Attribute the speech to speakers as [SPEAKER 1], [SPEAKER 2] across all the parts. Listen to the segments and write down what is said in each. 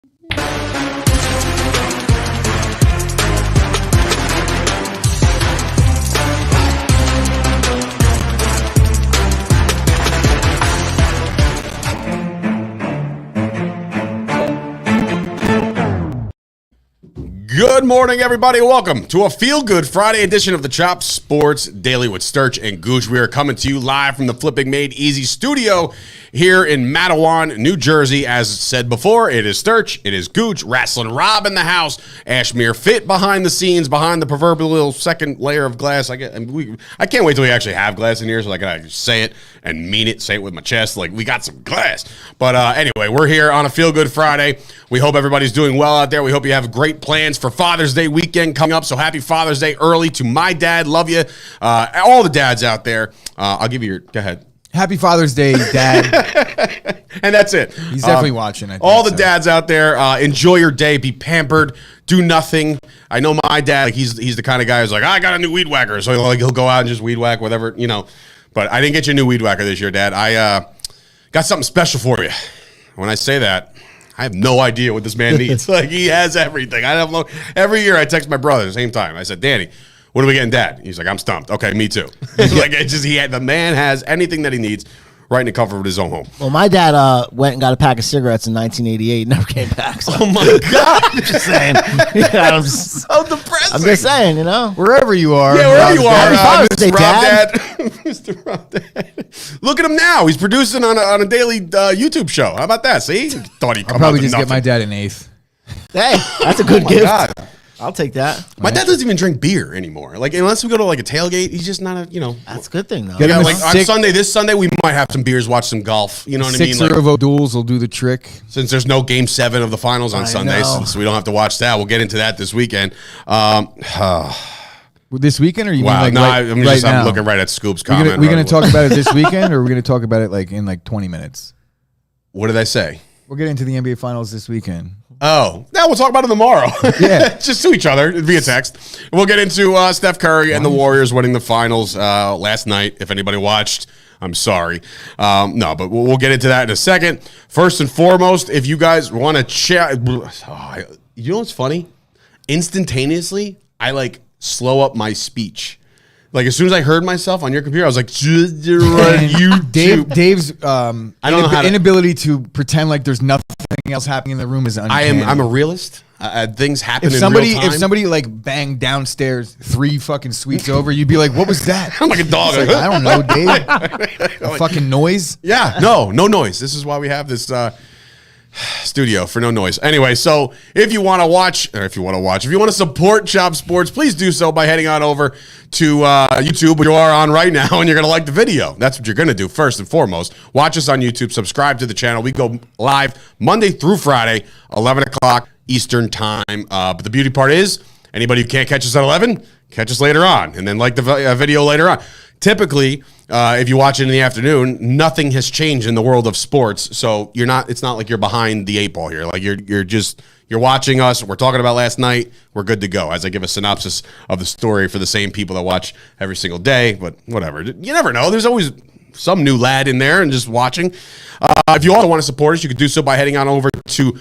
[SPEAKER 1] Good morning, everybody. Welcome to a feel-good Friday edition of the Chop Sports Daily with Sturch and Gooch. We are coming to you live from the Flipping Made Easy studio here in Matawan, New Jersey. As said before, it is Sturch, it is Gooch, Wrestling Rob in the house, Ashmere Fit behind the scenes, behind the proverbial second layer of glass. I can't wait till we actually have glass in here so I can say it and mean it, say it with my chest, like we got some glass. But anyway, we're here on a feel-good Friday. We hope everybody's doing well out there. We hope you have great plans for Father's Day weekend coming up. So happy Father's Day early to my dad. Love you. All the dads out there. I'll give you go ahead.
[SPEAKER 2] Happy Father's Day, Dad.
[SPEAKER 1] And that's it.
[SPEAKER 2] He's definitely watching. I think
[SPEAKER 1] all the dads out there, enjoy your day. Be pampered. Do nothing. I know my dad, like he's the kind of guy who's like, I got a new weed whacker. So he'll go out and just weed whack, whatever, But I didn't get you a new weed whacker this year, Dad. I got something special for you. When I say that, I have no idea what this man needs. Like, he has everything. I don't know. Every year I text my brother at the same time. I said, Danny, what are we getting, Dad? He's like, I'm stumped. Okay, me too. Like, the man has anything that he needs right in the comfort of his own home.
[SPEAKER 3] Well, my dad went and got a pack of cigarettes in 1988 and never came back. So.
[SPEAKER 1] Oh, my God.
[SPEAKER 3] I'm just saying.
[SPEAKER 1] So depressing.
[SPEAKER 3] I'm just saying,
[SPEAKER 2] Wherever you are.
[SPEAKER 1] Yeah, wherever you are.
[SPEAKER 3] Father's Day,
[SPEAKER 1] Mr. Rob
[SPEAKER 3] Dad.
[SPEAKER 1] Mr. Rob Dad. Look at him now. He's producing on a daily YouTube show. How about that? See? Thought he'd come
[SPEAKER 2] I'll probably
[SPEAKER 1] out
[SPEAKER 2] just
[SPEAKER 1] nothing.
[SPEAKER 2] get my dad an eighth.
[SPEAKER 3] Hey, that's a good gift.
[SPEAKER 1] God.
[SPEAKER 3] I'll take that.
[SPEAKER 1] My dad doesn't even drink beer anymore. Like, unless we go to like a tailgate, he's just not a,
[SPEAKER 3] That's a good thing, though.
[SPEAKER 1] Yeah, like on this Sunday, we might have some beers, watch some golf. You know what I mean?
[SPEAKER 2] Six Servo duels will do the trick.
[SPEAKER 1] Since there's no Game 7 of the finals on Sunday, since we don't have to watch that, we'll get into that this weekend.
[SPEAKER 2] This weekend, or you
[SPEAKER 1] wow,
[SPEAKER 2] mean
[SPEAKER 1] like
[SPEAKER 2] I'm
[SPEAKER 1] I'm looking right at Scoop's comment.
[SPEAKER 2] We're going to talk about it this weekend, or we're going to talk about it like in like 20 minutes?
[SPEAKER 1] What did I say?
[SPEAKER 2] We'll get into the NBA Finals this weekend.
[SPEAKER 1] Oh, now we'll talk about it tomorrow.
[SPEAKER 2] Yeah.
[SPEAKER 1] Just to each other via text. We'll get into Steph Curry and the Warriors winning the finals last night. If anybody watched, I'm sorry. No, but we'll get into that in a second. First and foremost, if you guys want to chat, you know what's funny? Instantaneously, I slow up my speech. Like, as soon as I heard myself on your computer, I was like,
[SPEAKER 2] Dave's
[SPEAKER 1] I don't know how
[SPEAKER 2] inability to pretend like there's nothing else happening in the room is uncanny.
[SPEAKER 1] I'm a realist. Things happen
[SPEAKER 2] if
[SPEAKER 1] in real time.
[SPEAKER 2] If somebody banged downstairs 3 fucking suites over, you'd be like, what was that?
[SPEAKER 1] I'm like a dog.
[SPEAKER 2] Like, I don't know, Dave. A fucking noise?
[SPEAKER 1] Yeah, no noise. This is why we have this studio, for no noise. Anyway, so if you want to support Chop Sports, please do so by heading on over to YouTube, which you are on right now, and you're going to like the video. That's what you're going to do first and foremost. Watch us on YouTube, subscribe to the channel. We go live Monday through Friday, 11 o'clock Eastern time. But the beauty part is, anybody who can't catch us at 11, catch us later on, and then like the video later on. Typically, if you watch it in the afternoon, nothing has changed in the world of sports. So it's not like you're behind the 8 ball here. Like you're watching us. We're talking about last night. We're good to go. As I give a synopsis of the story for the same people that watch every single day, but whatever. You never know. There's always some new lad in there and just watching. If you also want to support us, you can do so by heading on over to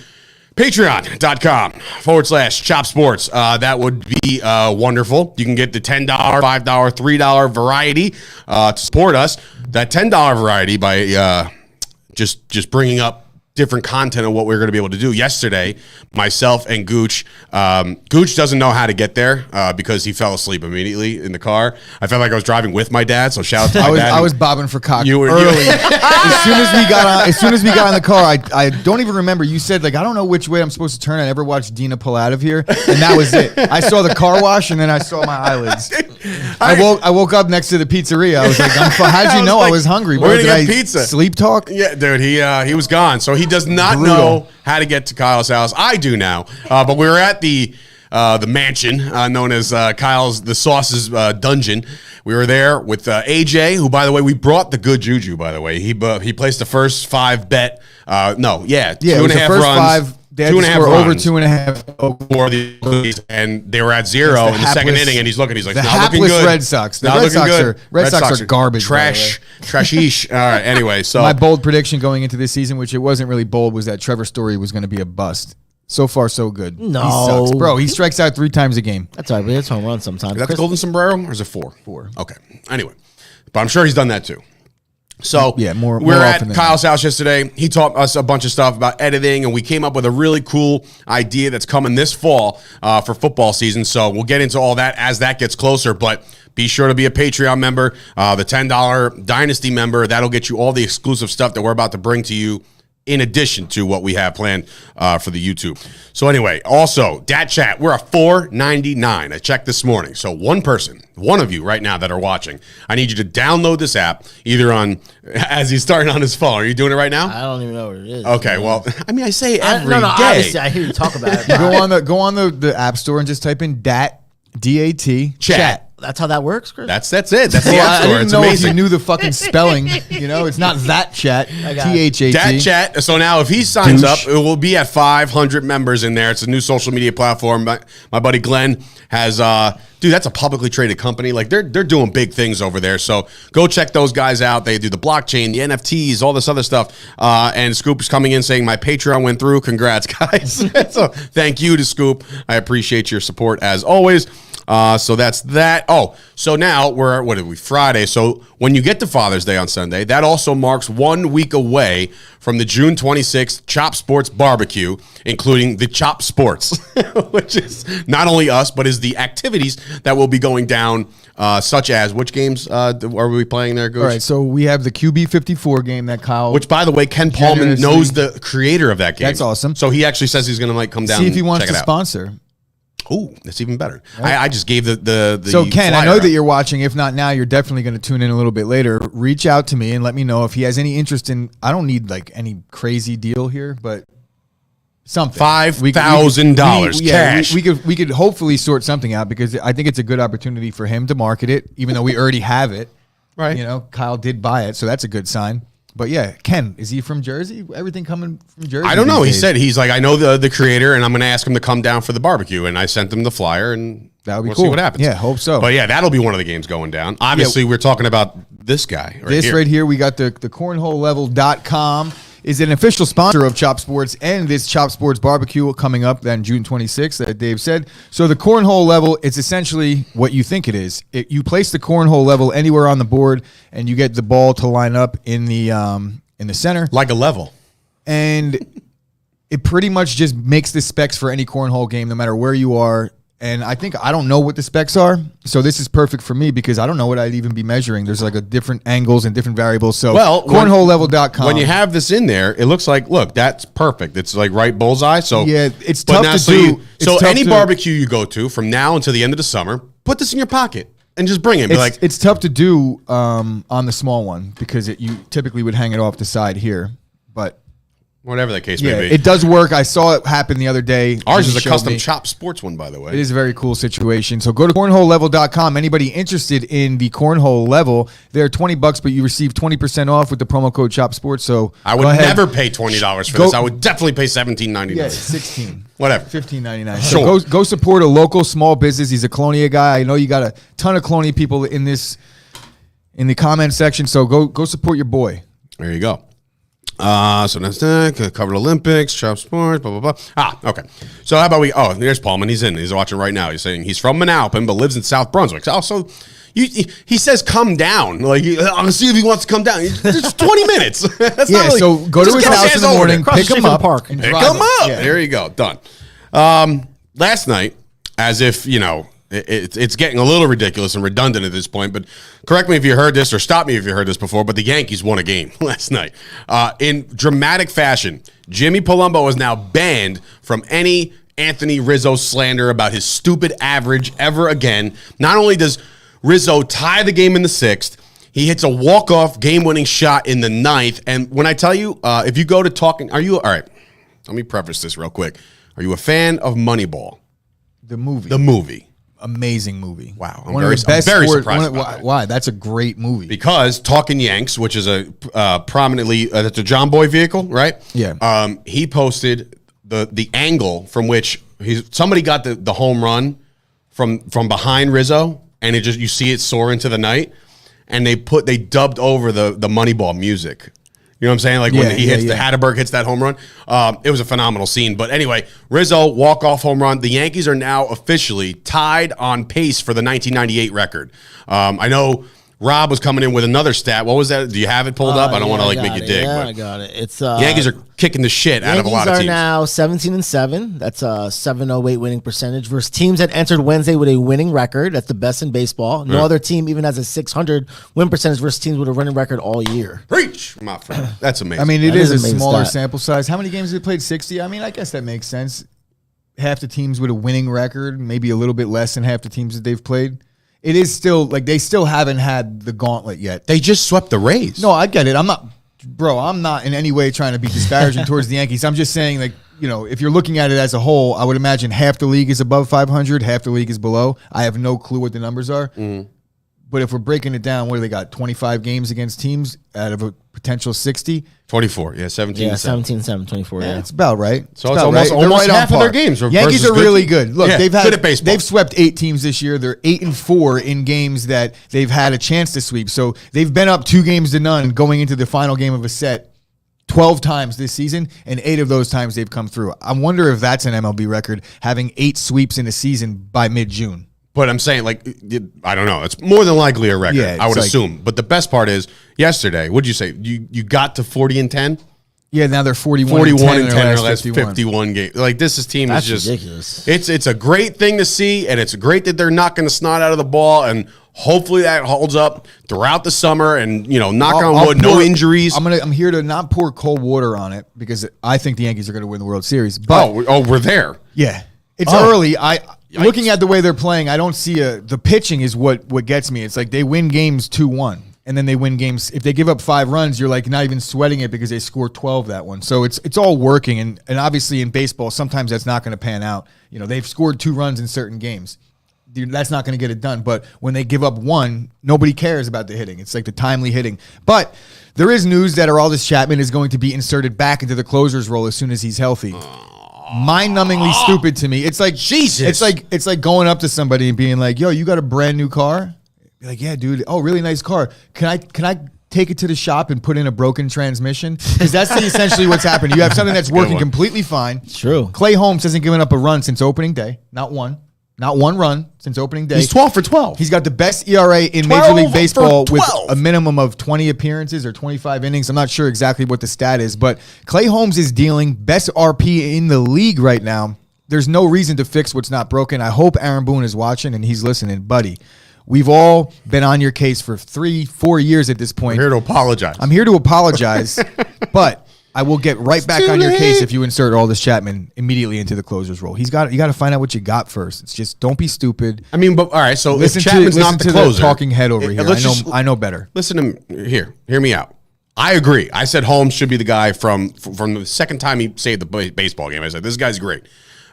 [SPEAKER 1] patreon.com/Chop Sports. That would be wonderful. You can get the $10, $5, $3 variety to support us. That $10 variety by just bringing up different content of what we're going to be able to do. Yesterday, myself and Gooch. Gooch doesn't know how to get there because he fell asleep immediately in the car. I felt like I was driving with my dad, so shout out to my dad.
[SPEAKER 2] I was bobbing for cock
[SPEAKER 1] early.
[SPEAKER 2] As soon as we got in the car, I don't even remember. You said, I don't know which way I'm supposed to turn. I never watched Dina pull out of here, and that was it. I saw the car wash, and then I saw my eyelids. I woke up next to the pizzeria. I was like, how'd you know I was hungry?
[SPEAKER 1] We're going to get pizza.
[SPEAKER 2] Sleep talk?
[SPEAKER 1] Yeah, dude, he was gone. So he does not know how to get to Kyle's house. I do now. But we were at the mansion known as Kyle's the Sauce's dungeon. We were there with AJ, who, by the way, we brought the good juju. By the way, he placed the first 5 bet. 2.5 runs.
[SPEAKER 2] They had
[SPEAKER 1] 2.5
[SPEAKER 2] over
[SPEAKER 1] runs
[SPEAKER 2] 2.5
[SPEAKER 1] for the Yankees, and they were at 0 in the second inning. And he's looking. He's like,
[SPEAKER 2] the
[SPEAKER 1] not looking
[SPEAKER 2] hapless
[SPEAKER 1] good.
[SPEAKER 2] Red Sox. The
[SPEAKER 1] not
[SPEAKER 2] Red
[SPEAKER 1] looking good.
[SPEAKER 2] Red Sox are garbage.
[SPEAKER 1] Trashish. All right. Anyway, so
[SPEAKER 2] my bold prediction going into this season, which it wasn't really bold, was that Trevor Story was going to be a bust. So far, so good.
[SPEAKER 3] No.
[SPEAKER 2] He sucks. Bro, he strikes out 3 times a game.
[SPEAKER 3] That's all right, but it's home run sometimes.
[SPEAKER 1] Is that the golden sombrero or is it 4?
[SPEAKER 2] 4.
[SPEAKER 1] Okay. Anyway, but I'm sure he's done that too. So
[SPEAKER 2] yeah, more
[SPEAKER 1] we're
[SPEAKER 2] often
[SPEAKER 1] at
[SPEAKER 2] than
[SPEAKER 1] Kyle's house yesterday. He taught us a bunch of stuff about editing, and we came up with a really cool idea that's coming this fall for football season. So we'll get into all that as that gets closer. But be sure to be a Patreon member, the $10 Dynasty member. That'll get you all the exclusive stuff that we're about to bring to you, in addition to what we have planned for the YouTube. So anyway, also, Dat Chat, we're at $4.99. I checked this morning. So one of you right now that are watching, I need you to download this app, either on, as he's starting on his phone. Are you doing it right now?
[SPEAKER 3] I don't even know what it is.
[SPEAKER 1] Okay, well, I mean, I say every day.
[SPEAKER 3] Obviously, I hear you talk about it.
[SPEAKER 2] Go on the App Store and just type in DAT, D-A-T, chat.
[SPEAKER 3] That's how that works, Chris?
[SPEAKER 1] That's it. That's the
[SPEAKER 2] Well,
[SPEAKER 1] App
[SPEAKER 2] I
[SPEAKER 1] Store.
[SPEAKER 2] didn't
[SPEAKER 1] It's
[SPEAKER 2] know
[SPEAKER 1] amazing.
[SPEAKER 2] if you knew the fucking spelling. You know, it's not that chat. T-H-A-T.
[SPEAKER 1] Dat Chat. So now if he signs up, it will be at 500 members in there. It's a new social media platform. My buddy Glenn has, dude, that's a publicly traded company. Like they're doing big things over there. So go check those guys out. They do the blockchain, the NFTs, all this other stuff. And Scoop is coming in saying my Patreon went through. Congrats, guys. So thank you to Scoop. I appreciate your support as always. So that's that. Oh, so now we're, what are we, Friday. So when you get to Father's Day on Sunday, that also marks 1 week away from the June 26th Chop Sports Barbecue, including the Chop Sports, which is not only us, but is the activities that will be going down, such as, which games are we playing there, Gooch?
[SPEAKER 2] All right, so we have the QB54 game that Kyle...
[SPEAKER 1] Which, by the way, Ken Paulman knows the creator of that game.
[SPEAKER 2] That's awesome.
[SPEAKER 1] So he actually says he's going to like come down
[SPEAKER 2] See if he wants
[SPEAKER 1] check
[SPEAKER 2] to
[SPEAKER 1] it out.
[SPEAKER 2] sponsor.
[SPEAKER 1] Oh, that's even better. I just gave the
[SPEAKER 2] So Ken, I
[SPEAKER 1] flyer
[SPEAKER 2] know
[SPEAKER 1] out.
[SPEAKER 2] that you're watching. If not now, you're definitely going to tune in a little bit later. Reach out to me and let me know if he has any interest in. I don't need like any crazy deal here, but something.
[SPEAKER 1] $5,000 cash.
[SPEAKER 2] We could hopefully sort something out because I think it's a good opportunity for him to market it, even though we already have it.
[SPEAKER 1] Right.
[SPEAKER 2] You know, Kyle did buy it, so that's a good sign. But yeah, Ken, is he from Jersey? Everything coming from Jersey?
[SPEAKER 1] I don't know.
[SPEAKER 2] these
[SPEAKER 1] He
[SPEAKER 2] days.
[SPEAKER 1] said he's like, I know the creator, and I'm going to ask him to come down for the barbecue. And I sent him the flyer, and
[SPEAKER 2] That would be
[SPEAKER 1] we'll
[SPEAKER 2] cool.
[SPEAKER 1] see what happens.
[SPEAKER 2] Yeah, hope so.
[SPEAKER 1] But yeah, that'll be one of the games going down. Obviously, we're talking about this guy.
[SPEAKER 2] Right here, we got the cornholelevel.com is an official sponsor of Chop Sports and this Chop Sports barbecue coming up on June 26th, that Dave said. So the cornhole level, it's essentially what you think it is. You place the cornhole level anywhere on the board, and you get the ball to line up in the center.
[SPEAKER 1] Like a level.
[SPEAKER 2] And it pretty much just makes the specs for any cornhole game, no matter where you are. And I don't know what the specs are, so this is perfect for me because I don't know what I'd even be measuring. There's like a different angles and different variables. So cornholelevel.com.
[SPEAKER 1] When you have this in there, it looks like, look, that's perfect. It's like right bullseye. So
[SPEAKER 2] yeah, it's tough to
[SPEAKER 1] so
[SPEAKER 2] do.
[SPEAKER 1] So any barbecue you go to from now until the end of the summer, put this in your pocket and just bring it. Be like,
[SPEAKER 2] it's tough to do on the small one because you typically would hang it off the side here, but
[SPEAKER 1] whatever the case
[SPEAKER 2] yeah,
[SPEAKER 1] may be.
[SPEAKER 2] it does work. I saw it happen the other day.
[SPEAKER 1] Ours is
[SPEAKER 2] He
[SPEAKER 1] a
[SPEAKER 2] showed
[SPEAKER 1] custom
[SPEAKER 2] me.
[SPEAKER 1] Chop Sports one, by the way.
[SPEAKER 2] It is a very cool situation. So go to cornholelevel.com. Anybody interested in the cornhole level, they're $20, but you receive 20% off with the promo code Chop Sports. So
[SPEAKER 1] I would never pay $20 for this. I would definitely pay $17.99.
[SPEAKER 2] Yeah, 16.
[SPEAKER 1] Whatever.
[SPEAKER 2] $15.99.
[SPEAKER 1] Sure.
[SPEAKER 2] So go support a local small business. He's a Colonia guy. I know you got a ton of Colonia people in the comment section. So go support your boy.
[SPEAKER 1] There you go. So that's that. Covered Olympics, Chop Sports, blah, blah, blah. Okay. So how about there's Paulman. He's watching right now. He's saying he's from Manalapan, but lives in South Brunswick. Also, he says come down. Like, I'll see if he wants to come down. It's 20 minutes. That's
[SPEAKER 2] Yeah,
[SPEAKER 1] not really,
[SPEAKER 2] so go to
[SPEAKER 1] just
[SPEAKER 2] his
[SPEAKER 1] get
[SPEAKER 2] house in the
[SPEAKER 1] over
[SPEAKER 2] morning,
[SPEAKER 1] there.
[SPEAKER 2] pick him up, and
[SPEAKER 1] Pick
[SPEAKER 2] drive
[SPEAKER 1] him up.
[SPEAKER 2] Yeah.
[SPEAKER 1] There you go. Done. Last night, as if, it's getting a little ridiculous and redundant at this point, but correct me if you heard this or stop me if you heard this before, but the Yankees won a game last night. In dramatic fashion, Jimmy Palumbo is now banned from any Anthony Rizzo slander about his stupid average ever again. Not only does Rizzo tie the game in the 6th, he hits a walk-off game-winning shot in the 9th, and when I tell you, if you go to talking, all right, let me preface this real quick. Are you a fan of Moneyball?
[SPEAKER 2] The movie.
[SPEAKER 1] The movie.
[SPEAKER 2] Amazing movie.
[SPEAKER 1] Wow.
[SPEAKER 2] I'm very
[SPEAKER 1] surprised about that.
[SPEAKER 2] Why? That's a great movie.
[SPEAKER 1] Because Talking Yanks, which is a prominently, that's a John Boy vehicle, right?
[SPEAKER 2] Yeah.
[SPEAKER 1] He posted the angle from which somebody got the home run from behind Rizzo, and you see it soar into the night, and they dubbed over the Moneyball music. You know what I'm saying? Like when he hits the Hatterberg hits that home run. It was a phenomenal scene. But anyway, Rizzo, walk-off home run. The Yankees are now officially tied on pace for the 1998 record. I know Rob was coming in with another stat. What was that? Do you have it pulled up? I don't want to make you dig.
[SPEAKER 3] Yeah, I got it. It's
[SPEAKER 1] Yankees are kicking the shit out of a lot of teams.
[SPEAKER 3] Yankees are now 17-7. That's a 708 winning percentage versus teams that entered Wednesday with a winning record. That's the best in baseball. No other team even has a 600 win percentage versus teams with a running record all year.
[SPEAKER 1] Preach, my friend. That's amazing.
[SPEAKER 2] I mean, it is a smaller sample size. How many games have they played? 60? I mean, I guess that makes sense. Half the teams with a winning record, maybe a little bit less than half the teams that they've played. It is still, like, they still haven't had the gauntlet yet.
[SPEAKER 1] They just swept the Rays.
[SPEAKER 2] No, I get it. I'm not in any way trying to be disparaging towards the Yankees. I'm just saying, like, you know, if you're looking at it as a whole, I would imagine half the league is above 500, half the league is below. I have no clue what the numbers are. But if we're breaking it down, what do they got? 25 games against teams out of a potential 60?
[SPEAKER 1] 24, 17.
[SPEAKER 3] Yeah, 17-7, 24. Yeah,
[SPEAKER 2] it's about right.
[SPEAKER 1] So it's almost
[SPEAKER 2] right
[SPEAKER 1] half of their games.
[SPEAKER 2] Yankees are really good. Look,
[SPEAKER 1] they've
[SPEAKER 2] swept 8 teams this year. They're 8-4 in games that they've had a chance to sweep. So they've been up 2-0 going into the final game of a set 12 times this season, and 8 of those times they've come through. I wonder if that's an MLB record, having 8 sweeps in a season by mid-June.
[SPEAKER 1] But I'm saying, like, I don't know. It's more than likely a record, I would assume. But the best part is, yesterday, what'd you say? You got to 40-10?
[SPEAKER 2] Yeah, now they're 41-10
[SPEAKER 1] in their last 51 games. Like, this team is just
[SPEAKER 3] ridiculous.
[SPEAKER 1] It's a great thing to see, and it's great that they're knocking the snot out of the ball, and hopefully that holds up throughout the summer. And, you know, knock on wood, no injuries.
[SPEAKER 2] I'm here to not pour cold water on it because I think the Yankees are going to win the World Series. But
[SPEAKER 1] we're there.
[SPEAKER 2] Yeah, it's early. Looking at the way they're playing, I don't see the pitching is what gets me. It's like they win games 2-1, and then they win games. If they give up 5 runs, you're like not even sweating it because they scored 12 that one. So it's all working, and obviously in baseball, sometimes that's not going to pan out. You know, they've scored 2 runs in certain games. That's not going to get it done. But when they give up 1, nobody cares about the hitting. It's like the timely hitting. But there is news that Aroldis Chapman is going to be inserted back into the closer's role as soon as he's healthy. Mind-numbingly stupid to me. It's like
[SPEAKER 1] Jesus.
[SPEAKER 2] It's like going up to somebody and being like, "Yo, you got a brand new car?" Be like, "Yeah, dude. Oh, really nice car. Can I take it to the shop and put in a broken transmission?" Because that's essentially what's happened. You have something that's working completely fine.
[SPEAKER 3] It's true.
[SPEAKER 2] Clay Holmes hasn't given up a run since opening day. Not one run since opening day.
[SPEAKER 1] He's 12 for 12.
[SPEAKER 2] He's got the best ERA in Major League Baseball with a minimum of 20 appearances or 25 innings. I'm not sure exactly what the stat is, but Clay Holmes is dealing best RP in the league right now. There's no reason to fix what's not broken. I hope Aaron Boone is watching and he's listening. Buddy, we've all been on your case for 3-4 years at this point.
[SPEAKER 1] I'm here to apologize.
[SPEAKER 2] I'm here to apologize, but I will get right back on your case if you insert Aroldis Chapman immediately into the closer's role. You got to find out what you got first. It's just don't be stupid.
[SPEAKER 1] I mean, but all right. So
[SPEAKER 2] listen
[SPEAKER 1] if Chapman's
[SPEAKER 2] to,
[SPEAKER 1] not the
[SPEAKER 2] listen to
[SPEAKER 1] closer,
[SPEAKER 2] the talking head over here. I know better.
[SPEAKER 1] Listen to me here. Hear me out. I agree. I said Holmes should be the guy from the second time he saved the baseball game. I said this guy's great.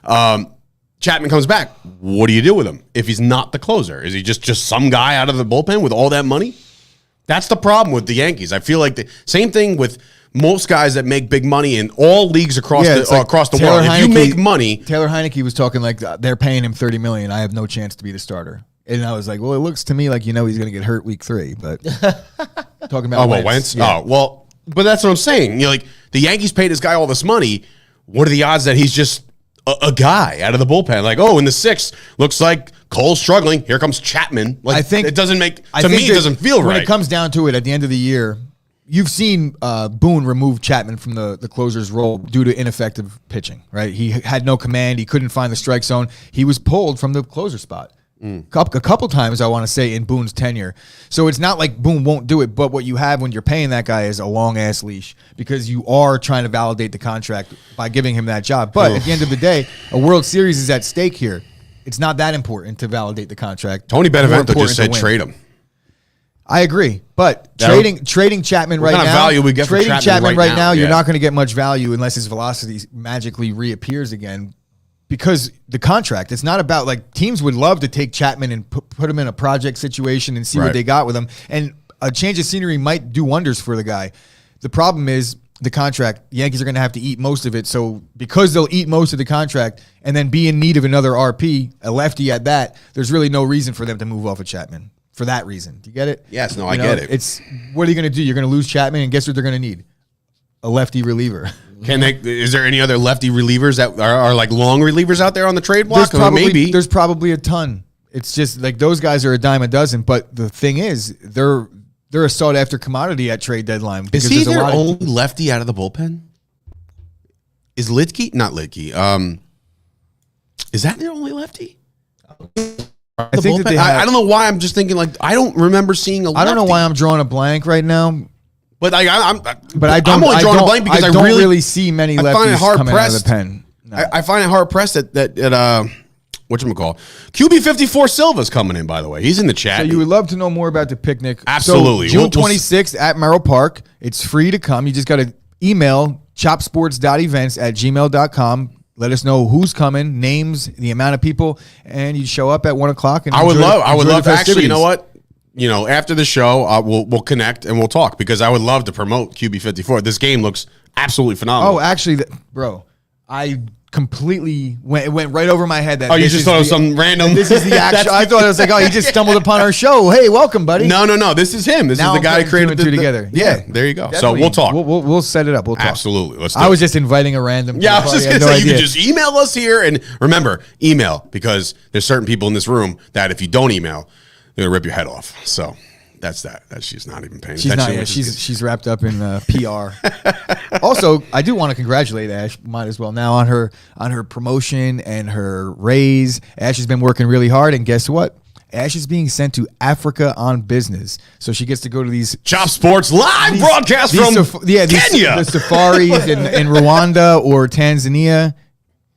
[SPEAKER 1] Chapman comes back. What do you do with him if he's not the closer? Is he just some guy out of the bullpen with all that money? That's the problem with the Yankees. I feel like the same thing with most guys that make big money in all leagues across the world. If you make money,
[SPEAKER 2] Taylor Heineke was talking like they're paying him $30 million. I have no chance to be the starter. And I was like, well, it looks to me like he's going to get hurt week 3. But talking about
[SPEAKER 1] Wentz.
[SPEAKER 2] Yeah.
[SPEAKER 1] Oh, well, but that's what I'm saying. Like the Yankees paid this guy all this money. What are the odds that he's just a guy out of the bullpen? Like, in the 6th, looks like Cole's struggling. Here comes Chapman. Like,
[SPEAKER 2] I think
[SPEAKER 1] it doesn't make to me. It doesn't feel right.
[SPEAKER 2] When it comes down to it, at the end of the year. You've seen Boone remove Chapman from the closer's role due to ineffective pitching, right? He had no command. He couldn't find the strike zone. He was pulled from the closer spot a couple times, I want to say, in Boone's tenure. So it's not like Boone won't do it, but what you have when you're paying that guy is a long-ass leash because you are trying to validate the contract by giving him that job. But at the end of the day, a World Series is at stake here. It's not that important to validate the contract.
[SPEAKER 1] Tony Benevento just said trade him.
[SPEAKER 2] I agree, but trading Chapman right now,
[SPEAKER 1] value we get
[SPEAKER 2] trading
[SPEAKER 1] for
[SPEAKER 2] Chapman right now, you're not going to get much value unless his velocity magically reappears again. Because the contract, it's not about like teams would love to take Chapman and put him in a project situation and see what they got with him, and a change of scenery might do wonders for the guy. The problem is the contract. The Yankees are going to have to eat most of it, so because they'll eat most of the contract and then be in need of another RP, a lefty at that, there's really no reason for them to move off of Chapman. For that reason. Do you get it?
[SPEAKER 1] Yes, I get it.
[SPEAKER 2] It's what are you going to do? You're going to lose Chapman, and guess what they're going to need? a lefty reliever.
[SPEAKER 1] Can they? Is there any other lefty relievers that are like long relievers out there on the trade block? Maybe
[SPEAKER 2] there's probably a ton. It's just like those guys are a dime a dozen. But the thing is, they're a sought after commodity at trade deadline.
[SPEAKER 1] Is he their only lefty out of the bullpen? Is Lidke not Lidke? Is that their only lefty?
[SPEAKER 2] I think that
[SPEAKER 1] I don't know why I'm just thinking like I don't remember seeing a lefty.
[SPEAKER 2] I don't know why I'm drawing a blank right now.
[SPEAKER 1] But I'm
[SPEAKER 2] only
[SPEAKER 1] drawing a blank because I
[SPEAKER 2] don't
[SPEAKER 1] really,
[SPEAKER 2] really see many lefties coming out of the pen. No.
[SPEAKER 1] I find it hard pressed that whatchamacall, QB54 Silva's coming in, by the way. He's in the chat.
[SPEAKER 2] So you would love to know more about the picnic.
[SPEAKER 1] Absolutely.
[SPEAKER 2] So June 26th at Merrill Park. It's free to come. You just got to email chopsports.events@gmail.com. Let us know who's coming, names, the amount of people, and you show up at 1 o'clock. And
[SPEAKER 1] I would love to actually, you know what? You know, after the show, we'll connect and we'll talk because I would love to promote QB54. This game looks absolutely phenomenal.
[SPEAKER 2] Oh, actually, bro, I completely went right over my head. That
[SPEAKER 1] you just thought of some random.
[SPEAKER 2] This is the actual. I thought it was like, he just stumbled upon our show. Hey, welcome, buddy.
[SPEAKER 1] No. This is him. This is the guy who created
[SPEAKER 2] the two together.
[SPEAKER 1] Yeah, there you go.
[SPEAKER 2] Definitely.
[SPEAKER 1] So we'll talk.
[SPEAKER 2] We'll set it up. We'll talk.
[SPEAKER 1] Absolutely. Let's do
[SPEAKER 2] I was just inviting a random.
[SPEAKER 1] Yeah, I was just going to say, you can just email us here. And remember, email, because there's certain people in this room that if you don't email, they're going to rip your head off. So that's that. She's not even paying attention.
[SPEAKER 2] She's wrapped up in PR. Also, I do want to congratulate Ash. Might as well now on her promotion and her raise. Ash has been working really hard, and guess what? Ash is being sent to Africa on business, so she gets to go to these
[SPEAKER 1] Chop Sports live broadcasts from Kenya,
[SPEAKER 2] the safaris in Rwanda or Tanzania.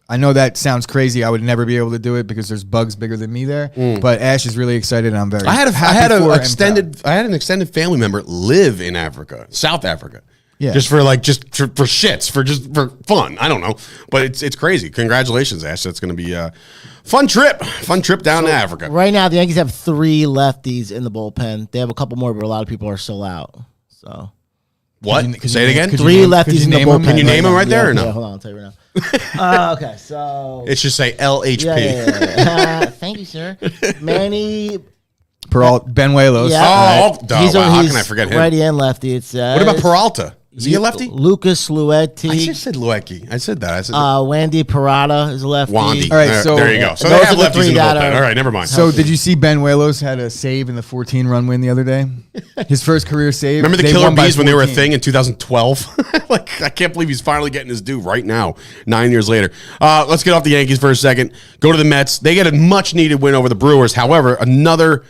[SPEAKER 2] I know that sounds crazy. I would never be able to do it because there's bugs bigger than me there. But Ash is really excited, and I'm very.
[SPEAKER 1] I had an extended family member live in Africa, South Africa. Yeah, just for shits, for fun. I don't know, but it's crazy. Congratulations, Ash. That's going to be a fun trip down to Africa.
[SPEAKER 3] Right now, the Yankees have 3 lefties in the bullpen. They have a couple more, but a lot of people are still out. So.
[SPEAKER 1] What? Say it again.
[SPEAKER 3] 3 lefties in the bullpen.
[SPEAKER 1] Can you name them right there or no?
[SPEAKER 3] Yeah, hold on, I'll tell you right now. Okay, so
[SPEAKER 1] it should say LHP.
[SPEAKER 3] Yeah. Thank you, sir. Manny
[SPEAKER 2] Peralta, Benuelos.
[SPEAKER 3] Yeah.
[SPEAKER 1] Wow. How can I forget him?
[SPEAKER 3] Righty and lefty. It says.
[SPEAKER 1] What about Peralta? Is he a lefty?
[SPEAKER 3] Lucas Luetti.
[SPEAKER 1] I just said Luecki. I said that.
[SPEAKER 3] Wandy Parada is a lefty.
[SPEAKER 1] Wandy.
[SPEAKER 2] All right, so
[SPEAKER 1] there you go. So they have lefties in the bullpen. All right, never mind.
[SPEAKER 2] So did you see Benuelos had a save in the 14-run win the other day? His first career save.
[SPEAKER 1] Remember the Killer Bees when they were a thing in 2012? Like, I can't believe he's finally getting his due right now, 9 years later. Let's get off the Yankees for a second. Go to the Mets. They get a much-needed win over the Brewers. However, another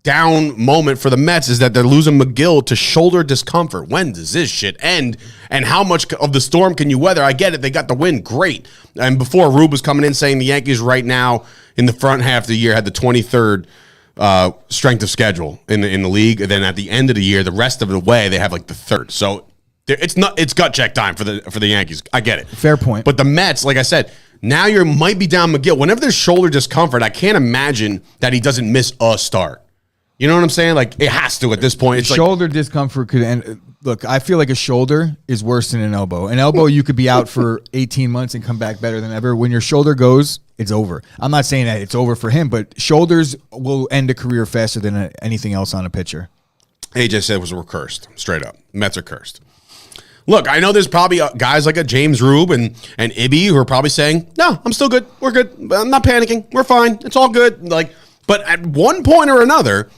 [SPEAKER 1] down moment for the Mets is that they're losing McGill to shoulder discomfort. When does this shit end? And how much of the storm can you weather? I get it. They got the win. Great. And before, Rube was coming in saying the Yankees right now in the front half of the year had the 23rd strength of schedule in the league. And then at the end of the year, the rest of the way, they have like the 3rd. So it's gut check time for the Yankees. I get it.
[SPEAKER 2] Fair point.
[SPEAKER 1] But the Mets, like I said, now you might be down McGill. Whenever there's shoulder discomfort, I can't imagine that he doesn't miss a start. You know what I'm saying? Like, it has to at this point. It's
[SPEAKER 2] shoulder discomfort could end. Look, I feel like a shoulder is worse than an elbow. An elbow, you could be out for 18 months and come back better than ever. When your shoulder goes, it's over. I'm not saying that it's over for him, but shoulders will end a career faster than anything else on a pitcher.
[SPEAKER 1] AJ said we're cursed. Straight up. Mets are cursed. Look, I know there's probably guys like a James Rube and Ibby who are probably saying, no, I'm still good. We're good. I'm not panicking. We're fine. It's all good. But at one point or another,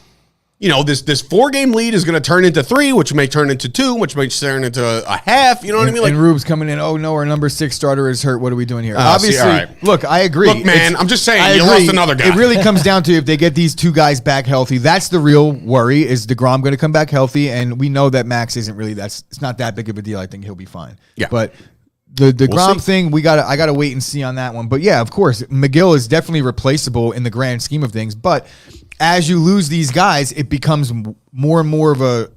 [SPEAKER 1] you know, this 4-game lead is going to turn into 3, which may turn into 2, which may turn into a half. You know what I mean?
[SPEAKER 2] And Rube's coming in. Oh no, our number 6 starter is hurt. What are we doing here? Obviously, look, I agree.
[SPEAKER 1] Look, man, I'm just saying you lost another guy.
[SPEAKER 2] It really comes down to if they get these 2 guys back healthy. That's the real worry. Is DeGrom going to come back healthy? And we know that Max isn't really. It's not that big of a deal. I think he'll be fine.
[SPEAKER 1] Yeah,
[SPEAKER 2] but. The DeGrom thing, I gotta wait and see on that one. But yeah, of course, McGill is definitely replaceable in the grand scheme of things. But as you lose these guys, it becomes more and more of a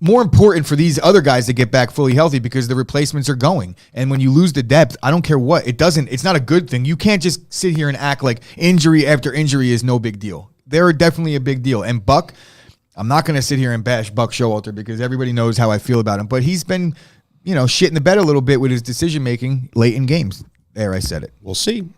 [SPEAKER 2] more important for these other guys to get back fully healthy because the replacements are going. And when you lose the depth, I don't care what, it's not a good thing. You can't just sit here and act like injury after injury is no big deal. They're definitely a big deal. And Buck, I'm not going to sit here and bash Buck Showalter because everybody knows how I feel about him. But he's been, shit in the bed a little bit with his decision-making late in games. There, I said it.
[SPEAKER 1] We'll see.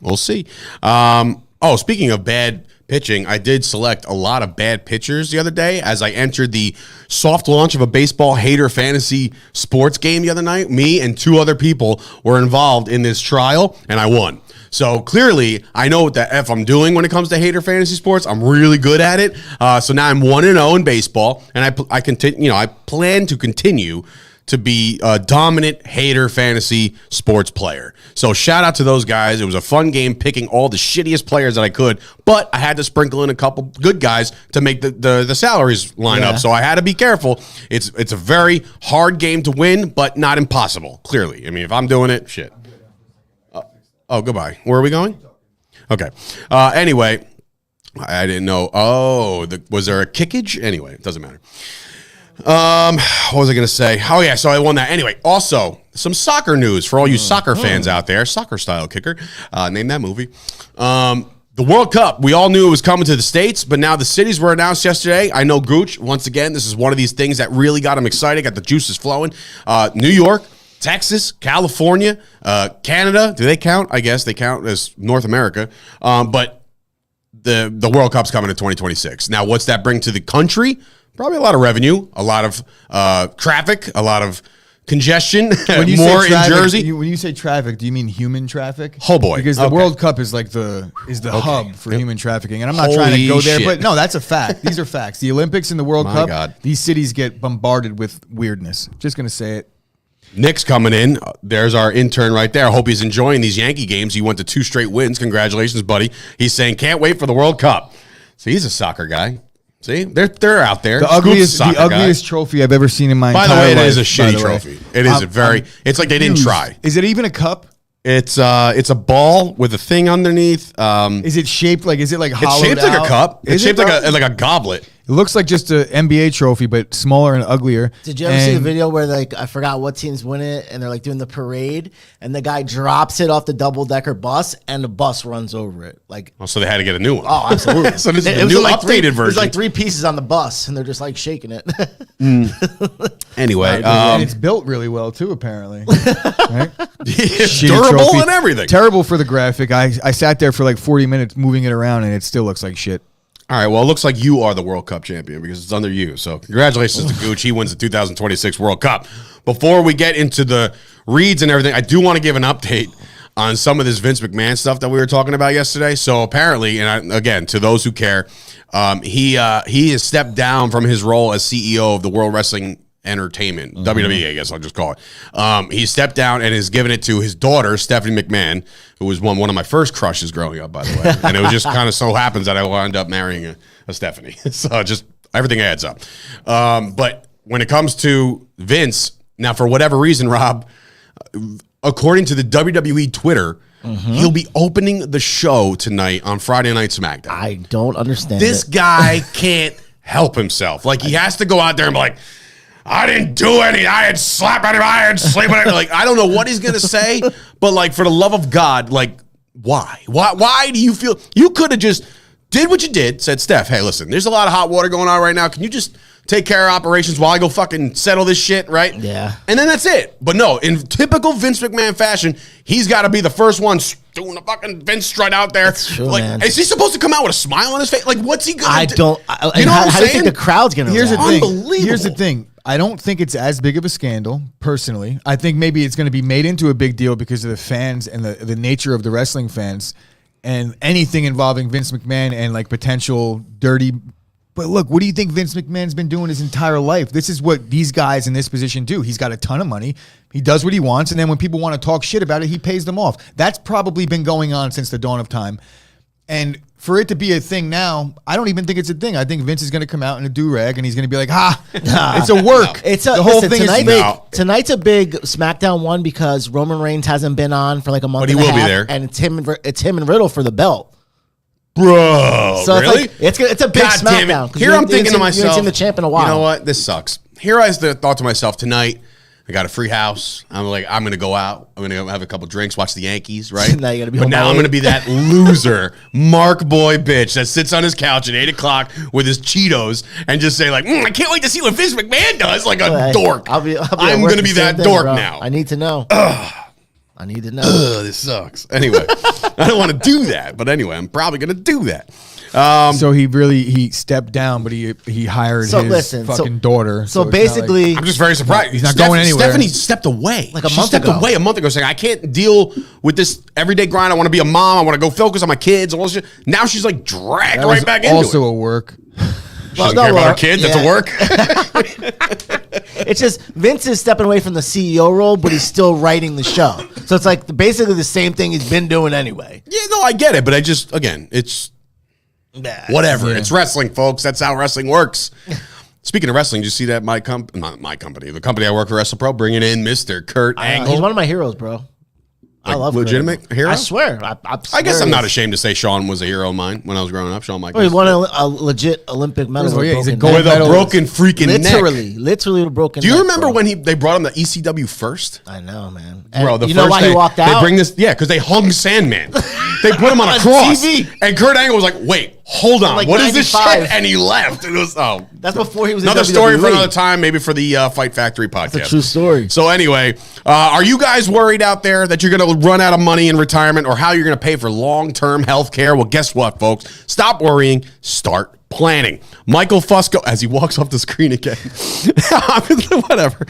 [SPEAKER 1] Oh, speaking of bad pitching, I did select a lot of bad pitchers the other day as I entered the soft launch of a baseball hater fantasy sports game the other night. Me and 2 other people were involved in this trial, and I won. So clearly, I know what the F I'm doing when it comes to hater fantasy sports. I'm really good at it. So now I'm 1-0 in baseball, and I continue. I plan to continue to be a dominant hater fantasy sports player. So shout out to those guys. It was a fun game picking all the shittiest players that I could, but I had to sprinkle in a couple good guys to make the salaries line up. So I had to be careful. It's a very hard game to win, but not impossible, clearly. I mean, if I'm doing it, shit. Oh, goodbye. Where are we going? Okay. Anyway, I didn't know. Oh, was there a kickage? Anyway, it doesn't matter. What was I going to say? Oh, yeah, so I won that. Anyway, also, some soccer news for all you soccer fans out there. Soccer Style Kicker. Name that movie. The World Cup, we all knew it was coming to the States, but now the cities were announced yesterday. I know Gooch, once again, this is one of these things that really got him excited, got the juices flowing. New York, Texas, California, Canada. Do they count? I guess they count as North America. But the World Cup's coming in 2026. Now, what's that bring to the country? Probably a lot of revenue, a lot of traffic, a lot of congestion. More in Jersey.
[SPEAKER 2] When you say traffic, do you mean human traffic?
[SPEAKER 1] Oh boy,
[SPEAKER 2] because the World Cup is like the hub for human trafficking, and I'm not trying to go there, but no, that's a fact. These are facts. The Olympics and the World Cup. God. These cities get bombarded with weirdness. Just gonna say it.
[SPEAKER 1] Nick's coming in. There's our intern right there. I hope he's enjoying these Yankee games. He went to 2 straight wins. Congratulations, buddy. He's saying can't wait for the World Cup. So he's a soccer guy. See, they're out there.
[SPEAKER 2] The ugliest trophy I've ever seen in my entire life.
[SPEAKER 1] By the way, it is a shitty trophy. It is it's like they didn't try.
[SPEAKER 2] Is it even a cup?
[SPEAKER 1] It's a ball with a thing underneath.
[SPEAKER 2] Is it shaped like? Is it like hollowed
[SPEAKER 1] It's shaped like a cup. It's shaped like a goblet.
[SPEAKER 2] It looks like just an NBA trophy, but smaller and uglier.
[SPEAKER 3] Did you ever see the video where I forgot what teams win it, and they're like doing the parade, and the guy drops it off the double-decker bus, and the bus runs over it?
[SPEAKER 1] So they had to get a new one.
[SPEAKER 3] Oh, absolutely.
[SPEAKER 1] So this is the new updated version.
[SPEAKER 3] There's like 3 pieces on the bus, and they're just like shaking it.
[SPEAKER 1] Anyway,
[SPEAKER 2] and it's built really well too, apparently. Right?
[SPEAKER 1] It's durable trophy. And everything.
[SPEAKER 2] Terrible for the graphic. I sat there for like 40 minutes moving it around, and it still looks like shit.
[SPEAKER 1] All right, well, it looks like you are the World Cup champion because it's under you. So congratulations to Gooch. He wins the 2026 World Cup. Before we get into the reads and everything, I do want to give an update on some of this Vince McMahon stuff that we were talking about yesterday. So apparently, and again, to those who care, he has stepped down from his role as CEO of the World Wrestling Entertainment, WWE, I guess I'll just call it. He stepped down and has given it to his daughter, Stephanie McMahon, who was one of my first crushes growing up, by the way. And it was just kind of so happens that I wound up marrying a Stephanie. So just everything adds up. But when it comes to Vince, now for whatever reason, Rob, according to the WWE Twitter, he'll be opening the show tonight on Friday Night SmackDown.
[SPEAKER 3] I don't understand
[SPEAKER 1] this guy can't help himself. Like, he has to go out there and be like, I didn't do any. I didn't slap anybody. I didn't sleep with anybody. Like, I don't know what he's going to say, but like, for the love of God, like, why? Why do you feel you could have just did what you did, said, Steph, hey, listen, there's a lot of hot water going on right now. Can you just take care of operations while I go fucking settle this shit, right?
[SPEAKER 3] Yeah.
[SPEAKER 1] And then that's it. But no, in typical Vince McMahon fashion, he's got to be the first one doing the fucking Vince strut out there.
[SPEAKER 3] That's true,
[SPEAKER 1] like,
[SPEAKER 3] man.
[SPEAKER 1] Is he supposed to come out with a smile on his face? Like, what's he going to do?
[SPEAKER 3] You know how do you think the crowd's going to
[SPEAKER 2] react?
[SPEAKER 1] Unbelievable.
[SPEAKER 2] Here's the thing. I don't think it's as big of a scandal, personally. I think maybe it's going to be made into a big deal because of the fans and the nature of the wrestling fans and anything involving Vince McMahon and like potential dirty. But look, what do you think Vince McMahon's been doing his entire life? This is what these guys in this position do. He's got a ton of money. He does what he wants. And then when people want to talk shit about it, he pays them off. That's probably been going on since the dawn of time. And for it to be a thing now, I don't even think it's a thing. I think Vince is going to come out in a do-rag and he's going to be like, it's a work.
[SPEAKER 3] The whole thing is big. Tonight's a big SmackDown one because Roman Reigns hasn't been on for like a month and a half. But he will be there. And it's him and Riddle for the belt.
[SPEAKER 1] Bro,
[SPEAKER 3] so
[SPEAKER 1] really?
[SPEAKER 3] It's a big
[SPEAKER 1] God
[SPEAKER 3] SmackDown.
[SPEAKER 1] Here I'm thinking to myself,
[SPEAKER 3] you ain't seen the champ in a while.
[SPEAKER 1] You know what? This sucks. Here I thought to myself tonight, I got a free house. I'm like, I'm going to go out. I'm going to have a couple drinks, watch the Yankees, right?
[SPEAKER 3] Now you gotta be
[SPEAKER 1] but now I'm going to be that loser, Mark Boy bitch that sits on his couch at 8 o'clock with his Cheetos and just say like, I can't wait to see what Vince McMahon does, like a dork. I'm going to be that dork now.
[SPEAKER 3] I need to know. I need to know.
[SPEAKER 1] Ugh, this sucks. Anyway, I don't want to do that, but anyway, I'm probably going to do that.
[SPEAKER 2] So he stepped down, but he hired his fucking daughter.
[SPEAKER 3] So basically,
[SPEAKER 1] I'm just very surprised.
[SPEAKER 2] He's not going anywhere.
[SPEAKER 1] Stephanie stepped away.
[SPEAKER 3] Like a
[SPEAKER 1] she
[SPEAKER 3] month
[SPEAKER 1] stepped
[SPEAKER 3] ago.
[SPEAKER 1] away a month ago, saying, I can't deal with this everyday grind. I want to be a mom. I want to go focus on my kids. All this shit. Now she's like dragged
[SPEAKER 2] That
[SPEAKER 1] right
[SPEAKER 2] was
[SPEAKER 1] back into
[SPEAKER 2] also
[SPEAKER 1] it.
[SPEAKER 2] a work.
[SPEAKER 1] She doesn't care about her kids. That's a work.
[SPEAKER 3] It's just Vince is stepping away from the CEO role, but he's still writing the show. So it's like basically the same thing he's been doing anyway.
[SPEAKER 1] Yeah, no, I get it. But I just, again, it's whatever.
[SPEAKER 2] Yeah.
[SPEAKER 1] It's wrestling, folks. That's how wrestling works. Speaking of wrestling, did you see that not my company, the company I work for, WrestlePro, bringing in Mr. Kurt Angle?
[SPEAKER 3] He's one of my heroes, bro. I love
[SPEAKER 1] legitimate
[SPEAKER 3] Kurt.
[SPEAKER 1] hero.
[SPEAKER 3] I swear.
[SPEAKER 1] I guess I'm not ashamed to say Sean was a hero of mine when I was growing up. Shawn
[SPEAKER 3] He
[SPEAKER 1] Michaels.
[SPEAKER 3] won a legit Olympic medal.
[SPEAKER 2] He's a
[SPEAKER 3] With
[SPEAKER 2] gold
[SPEAKER 1] with a
[SPEAKER 2] medalist.
[SPEAKER 1] broken freaking neck.
[SPEAKER 3] literally with a broken
[SPEAKER 1] Do you
[SPEAKER 3] neck,
[SPEAKER 1] remember
[SPEAKER 3] bro.
[SPEAKER 1] when they brought him to ECW first?
[SPEAKER 3] I know, man.
[SPEAKER 1] Bro, the
[SPEAKER 3] you
[SPEAKER 1] first
[SPEAKER 3] know why
[SPEAKER 1] day,
[SPEAKER 3] he walked out?
[SPEAKER 1] They bring this, because they hung Sandman. They put him on a
[SPEAKER 3] On
[SPEAKER 1] cross.
[SPEAKER 3] TV.
[SPEAKER 1] And Kurt Angle was like, wait, hold on.
[SPEAKER 3] Like
[SPEAKER 1] What is this
[SPEAKER 3] 95.
[SPEAKER 1] shit? And he left. It was,
[SPEAKER 3] That's before he was
[SPEAKER 1] another
[SPEAKER 3] in
[SPEAKER 1] story for
[SPEAKER 3] WWE.
[SPEAKER 1] another time, maybe for the Fight Factory podcast.
[SPEAKER 3] That's a true story.
[SPEAKER 1] So anyway, are you guys worried out there that you're going to run out of money in retirement or how you're going to pay for long-term health care? Well, guess what, folks? Stop worrying. Start planning. Michael Fusco, as he walks off the screen again. Whatever.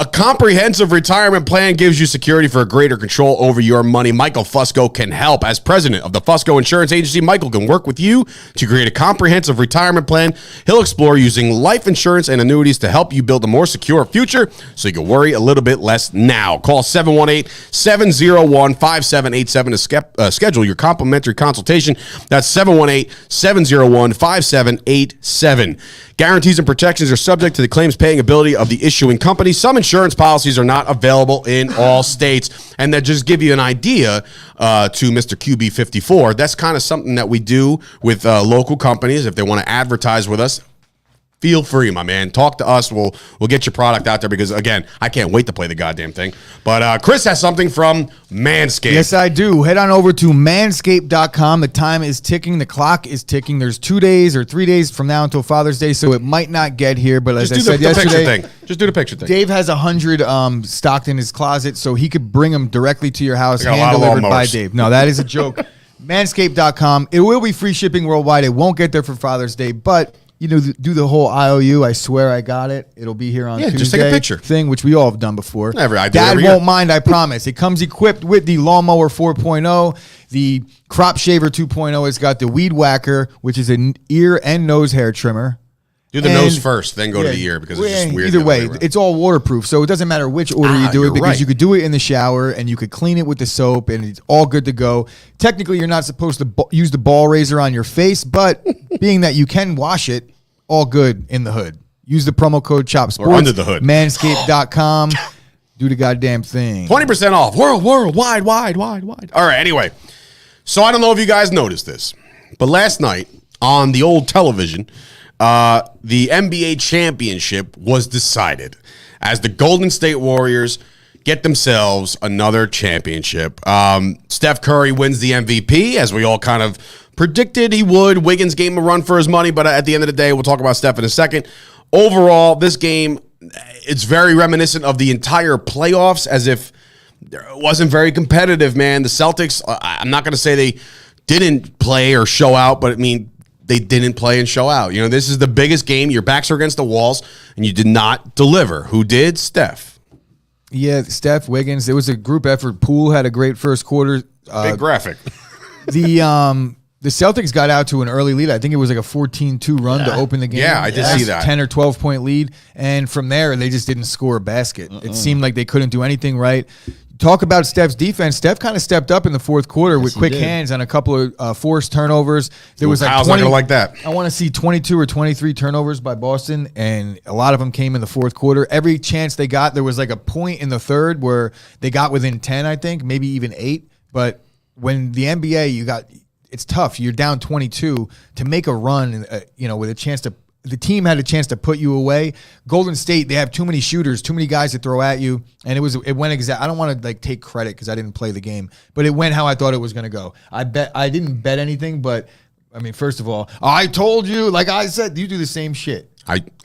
[SPEAKER 1] A comprehensive retirement plan gives you security for greater control over your money. Michael Fusco can help. As president of the Fusco Insurance Agency, Michael can work with you to create a comprehensive retirement plan. He'll explore using life insurance and annuities to help you build a more secure future so you can worry a little bit less now. Call 718-701-5787 to schedule your complimentary consultation. That's 718-701-5787. Guarantees and protections are subject to the claims paying ability of the issuing company. Some insurance policies are not available in all states. And that just give you an idea to Mr. QB54. That's kind of something that we do with local companies. If they want to advertise with us, feel free, my man. Talk to us. We'll get your product out there because, again, I can't wait to play the goddamn thing. But Chris has something from Manscaped.
[SPEAKER 2] Yes, I do. Head on over to manscaped.com. The time is ticking. The clock is ticking. There's 2 days or 3 days from now until Father's Day, so it might not get here. But as I said yesterday,
[SPEAKER 1] just do the picture thing.
[SPEAKER 2] Dave has 100 stocked in his closet, so he could bring them directly to your house,
[SPEAKER 1] I got a
[SPEAKER 2] hand
[SPEAKER 1] lot of
[SPEAKER 2] delivered by
[SPEAKER 1] lawnmowers.
[SPEAKER 2] Dave. No, that is a joke. Manscaped.com. It will be free shipping worldwide. It won't get there for Father's Day, but do the whole IOU. I swear I got it. It'll be here on Tuesday.
[SPEAKER 1] Just take a picture.
[SPEAKER 2] Thing, which we all have done before.
[SPEAKER 1] I do
[SPEAKER 2] Dad
[SPEAKER 1] every
[SPEAKER 2] won't
[SPEAKER 1] year.
[SPEAKER 2] mind, I promise. It comes equipped with the Lawnmower 4.0, the Crop Shaver 2.0. It's got the Weed Whacker, which is an ear and nose hair trimmer.
[SPEAKER 1] Do the
[SPEAKER 2] And-
[SPEAKER 1] nose first, then go to the ear because it's just weird.
[SPEAKER 2] Either
[SPEAKER 1] the
[SPEAKER 2] way,
[SPEAKER 1] other around.
[SPEAKER 2] it's all waterproof, so it doesn't matter which order you do it
[SPEAKER 1] you're
[SPEAKER 2] because
[SPEAKER 1] right.
[SPEAKER 2] you could do it in the shower and you could clean it with the soap and it's all good to go. Technically, you're not supposed to use the ball razor on your face, but being that you can wash it, all good in the hood. Use the promo code CHOPSPORTS.
[SPEAKER 1] Or under the hood.
[SPEAKER 2] Manscaped.com. Do the goddamn thing.
[SPEAKER 1] 20% off. Worldwide. All right, anyway. So I don't know if you guys noticed this, but last night on the old television, the NBA championship was decided as the Golden State Warriors get themselves another championship. Steph Curry wins the MVP, as we all kind of predicted he would. Wiggins gave him a run for his money, but at the end of the day, we'll talk about Steph in a second. Overall, this game, it's very reminiscent of the entire playoffs, as if it wasn't very competitive, man. The Celtics, I'm not going to say they didn't play or show out, but I mean, they didn't play and show out. This is the biggest game. Your backs are against the walls, and you did not deliver. Who did? Steph.
[SPEAKER 2] Yeah, Steph, Wiggins. It was a group effort. Poole had a great first quarter.
[SPEAKER 1] Big graphic.
[SPEAKER 2] The Celtics got out to an early lead. I think it was like a 14-2 run to open the game.
[SPEAKER 1] Yeah, I did see that.
[SPEAKER 2] 10 or 12-point lead. And from there, they just didn't score a basket. It seemed like they couldn't do anything right. Talk about Steph's defense. Steph kind of stepped up in the fourth quarter with quick hands on a couple of forced turnovers. There was like
[SPEAKER 1] Kyle's
[SPEAKER 2] 20,
[SPEAKER 1] not gonna like that.
[SPEAKER 2] I want to see 22 or 23 turnovers by Boston, and a lot of them came in the fourth quarter. Every chance they got, there was like a point in the third where they got within 10, I think, maybe even 8. But when the NBA, it's tough. You're down 22 to make a run, with a chance to. The team had a chance to put you away. Golden State, they have too many shooters, too many guys to throw at you, and it went exact. I don't want to take credit because I didn't play the game, but it went how I thought it was going to go. I didn't bet anything, but I mean, first of all, I told you, like I said, you do the same shit.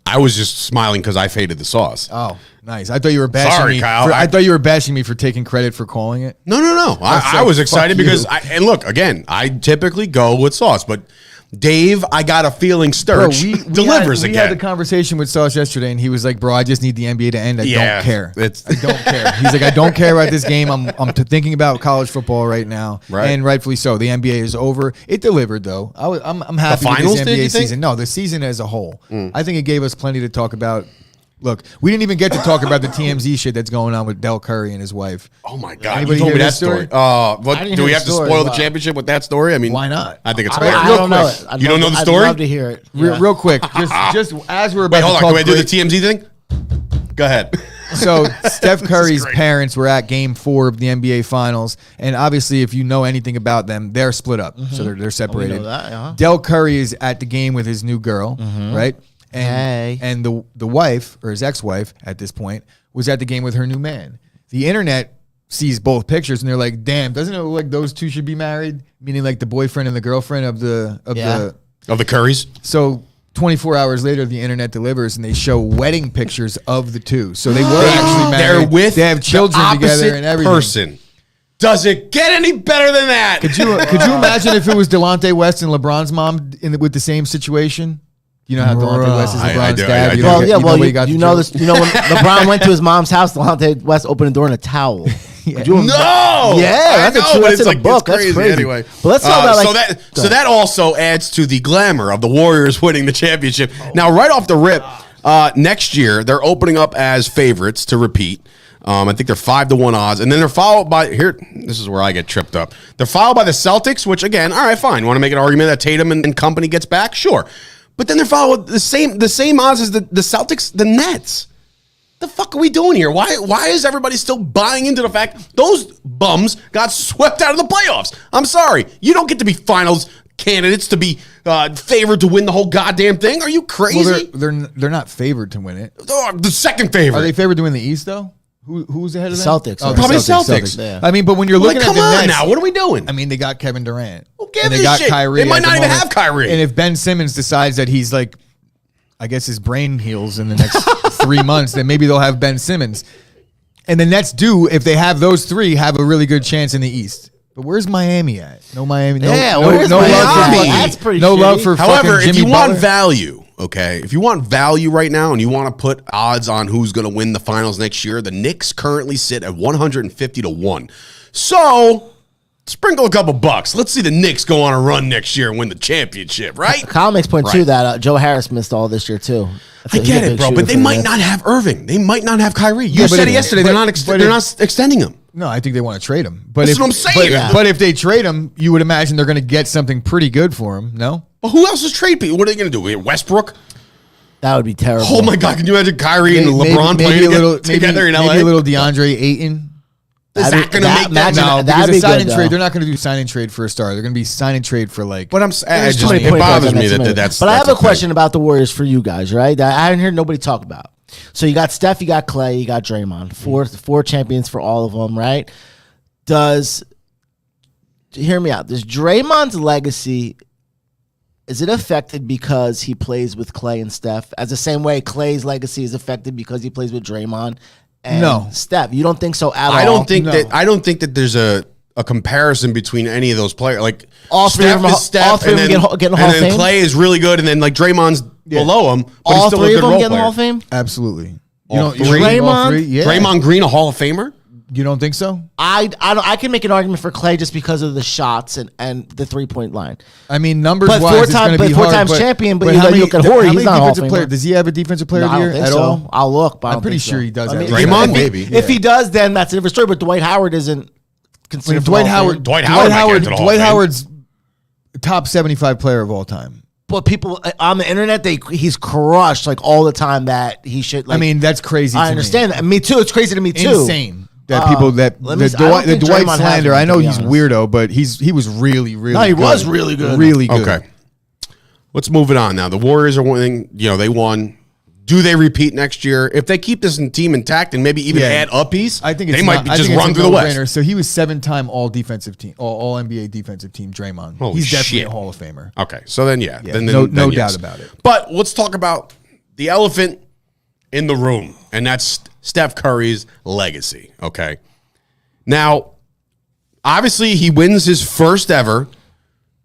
[SPEAKER 1] I was just smiling because I faded the sauce.
[SPEAKER 2] Oh, nice. I thought you were bashing
[SPEAKER 1] Sorry,
[SPEAKER 2] me.
[SPEAKER 1] Kyle.
[SPEAKER 2] I thought you were bashing me for taking credit for calling it.
[SPEAKER 1] No. I was excited because and look, again, I typically go with sauce, but Dave, I got a feeling Sturch delivers
[SPEAKER 2] we
[SPEAKER 1] again.
[SPEAKER 2] had the conversation with Sauce yesterday, and he was like, "Bro, I just need the NBA to end. I don't care. I don't care." He's like, "I don't care about this game. I'm thinking about college football right now, and rightfully so. The NBA is over. It delivered, though. I'm happy with this NBA season. No, the season as a whole. I think it gave us plenty to talk about. Look, we didn't even get to talk about the TMZ shit that's going on with Del Curry and his wife.
[SPEAKER 1] Oh my God!
[SPEAKER 2] Anybody
[SPEAKER 1] You told
[SPEAKER 2] hear
[SPEAKER 1] me that
[SPEAKER 2] this
[SPEAKER 1] story. Do we have to
[SPEAKER 3] story.
[SPEAKER 1] spoil the championship with that story? I mean,
[SPEAKER 2] Why not?
[SPEAKER 1] I think it's
[SPEAKER 3] I don't know it.
[SPEAKER 1] You don't know the story?
[SPEAKER 3] I'd love to hear it.
[SPEAKER 2] Real quick, just as we're about
[SPEAKER 1] Wait,
[SPEAKER 2] to
[SPEAKER 1] hold on.
[SPEAKER 2] talk
[SPEAKER 1] Can I do the TMZ thing? Go ahead.
[SPEAKER 2] So Steph Curry's parents were at Game 4 of the NBA Finals, and obviously, if you know anything about them, they're split up, so they're separated.
[SPEAKER 3] know that,
[SPEAKER 2] Del Curry is at the game with his new girl, right? And the wife or his ex-wife at this point was at the game with her new man. The internet sees both pictures and they're like, "Damn, doesn't it look like those two should be married?" Meaning like the boyfriend and the girlfriend of the
[SPEAKER 1] Currys.
[SPEAKER 2] So 24 hours later, the internet delivers and they show wedding pictures of the two. So they were actually married. They have children together and everything.
[SPEAKER 1] Person. Does it get any better than that?
[SPEAKER 2] Could you imagine if it was Delonte West and LeBron's mom with the same situation? You know how Delonte West is LeBron's dad.
[SPEAKER 3] You know this. You know when LeBron went to his mom's house, Delonte West opened the door in a towel.
[SPEAKER 1] No,
[SPEAKER 3] that's
[SPEAKER 1] know,
[SPEAKER 3] true. That's in
[SPEAKER 1] like,
[SPEAKER 3] a book.
[SPEAKER 1] That's crazy. Anyway,
[SPEAKER 3] but let's talk about
[SPEAKER 1] so that also adds to the glamour of the Warriors winning the championship. Now, right off the rip, next year they're opening up as favorites to repeat. I think they're 5-1 odds, and then they're followed by here. This is where I get tripped up. They're followed by the Celtics, which again, all right, fine. Want to make an argument that Tatum and company gets back? Sure. But then they're followed the same odds as the Celtics, the Nets. The fuck are we doing here? Why is everybody still buying into the fact those bums got swept out of the playoffs? I'm sorry. You don't get to be finals candidates to be favored to win the whole goddamn thing. Are you crazy?
[SPEAKER 2] Well, they're not favored to win it.
[SPEAKER 1] The second favorite.
[SPEAKER 2] Are they favored to win the East though? Who's ahead of them?
[SPEAKER 3] Celtics.
[SPEAKER 2] Oh,
[SPEAKER 1] probably Celtics.
[SPEAKER 3] Yeah.
[SPEAKER 2] I mean, but when you're looking at the Nets,
[SPEAKER 1] now, what are we doing?
[SPEAKER 2] I mean, they got Kevin Durant.
[SPEAKER 1] Who gives
[SPEAKER 2] and they
[SPEAKER 1] a
[SPEAKER 2] got
[SPEAKER 1] shit?
[SPEAKER 2] Kyrie.
[SPEAKER 1] They might not even have Kyrie.
[SPEAKER 2] And if Ben Simmons decides that he's like, I guess his brain heals in the next 3 months, then maybe they'll have Ben Simmons. And the Nets do, if they have those three, have a really good chance in the East. But where's Miami at? No Miami. No,
[SPEAKER 3] where's
[SPEAKER 2] no
[SPEAKER 3] Miami?
[SPEAKER 2] love for
[SPEAKER 3] That's pretty
[SPEAKER 2] no
[SPEAKER 3] shitty.
[SPEAKER 2] love for
[SPEAKER 1] However,
[SPEAKER 2] fucking
[SPEAKER 1] if
[SPEAKER 2] Jimmy
[SPEAKER 1] you want
[SPEAKER 2] Butler.
[SPEAKER 1] value, okay, if you want value right now and you want to put odds on who's going to win the finals next year, the Knicks currently sit at 150-1. So sprinkle a couple bucks. Let's see the Knicks go on a run next year and win the championship, right?
[SPEAKER 3] Kyle makes point too that Joe Harris missed all this year too.
[SPEAKER 1] I get it, bro, but they might not have Irving. They might not have Kyrie. You said it yesterday. They're not extending him.
[SPEAKER 2] No, I think they want to trade him. But
[SPEAKER 1] That's what I'm saying.
[SPEAKER 2] But if they trade him, you would imagine they're going to get something pretty good for him. No.
[SPEAKER 1] But who else is trade people? What are they going to do? Westbrook?
[SPEAKER 3] That would be terrible.
[SPEAKER 1] Oh my God! Can you imagine Kyrie and LeBron playing together in LA?
[SPEAKER 2] Maybe a little DeAndre Ayton.
[SPEAKER 1] Is that going to make that?
[SPEAKER 2] No, because the sign and trade. They're not going to do sign and trade for a star. They're going to be sign and trade for like.
[SPEAKER 1] But it bothers me that's.
[SPEAKER 3] But I have a question about the Warriors for you guys, right? That I haven't heard nobody talk about. So you got Steph, you got Clay, you got Draymond. Four champions for all of them, right? Hear me out. Does Draymond's legacy, is it affected because he plays with Clay and Steph? As the same way Clay's legacy is affected because he plays with Draymond and Steph. You don't think so at all?
[SPEAKER 1] I don't think that there's a comparison between any of those players. Like
[SPEAKER 3] all three of them, getting Hall of Fame.
[SPEAKER 1] And then Clay is really good, and then like Draymond's below him, but
[SPEAKER 3] all
[SPEAKER 1] he's still
[SPEAKER 3] three
[SPEAKER 1] a
[SPEAKER 3] of
[SPEAKER 1] good
[SPEAKER 3] them
[SPEAKER 1] role
[SPEAKER 3] getting
[SPEAKER 1] player.
[SPEAKER 3] Hall of Fame.
[SPEAKER 2] Absolutely.
[SPEAKER 3] Draymond?
[SPEAKER 2] Yeah.
[SPEAKER 1] Draymond Green, a Hall of Famer.
[SPEAKER 2] You don't think so?
[SPEAKER 3] I can make an argument for Clay just because of the shots and the 3-point line.
[SPEAKER 2] I mean, numbers
[SPEAKER 3] but
[SPEAKER 2] wise, it's going to be hard.
[SPEAKER 3] 4 times champion. But
[SPEAKER 2] how
[SPEAKER 3] you look at Horry, he's not a Hall of Famer.
[SPEAKER 2] Does he have a defensive player of the year at all?
[SPEAKER 3] I'll look. But
[SPEAKER 2] I'm pretty sure he does.
[SPEAKER 1] Draymond, maybe.
[SPEAKER 3] If he does, then that's a different story. But Dwight Howard isn't considered.
[SPEAKER 2] Dwight Howard's top 75 player of all time.
[SPEAKER 3] But people on the internet, he's crushed like all the time that he should. Like,
[SPEAKER 2] I mean, that's crazy.
[SPEAKER 3] I understand that. Me too. It's crazy to me too.
[SPEAKER 2] Insane. That people that the Dwight slander. I know he's weirdo, but he was really
[SPEAKER 3] no, he
[SPEAKER 2] good.
[SPEAKER 3] was really good.
[SPEAKER 2] Really good.
[SPEAKER 1] Okay. Let's move it on now. The Warriors are winning. They won. Do they repeat next year? If they keep this team intact and maybe even add uppies,
[SPEAKER 2] I think
[SPEAKER 1] they might just run through the West.
[SPEAKER 2] So he was 7-time all defensive team, all NBA defensive team. Draymond. He's definitely a Hall of Famer.
[SPEAKER 1] Okay, so then
[SPEAKER 2] no
[SPEAKER 1] yes.
[SPEAKER 2] doubt about it.
[SPEAKER 1] But let's talk about the elephant in the room, and that's Steph Curry's legacy, okay? Now, obviously, he wins his first ever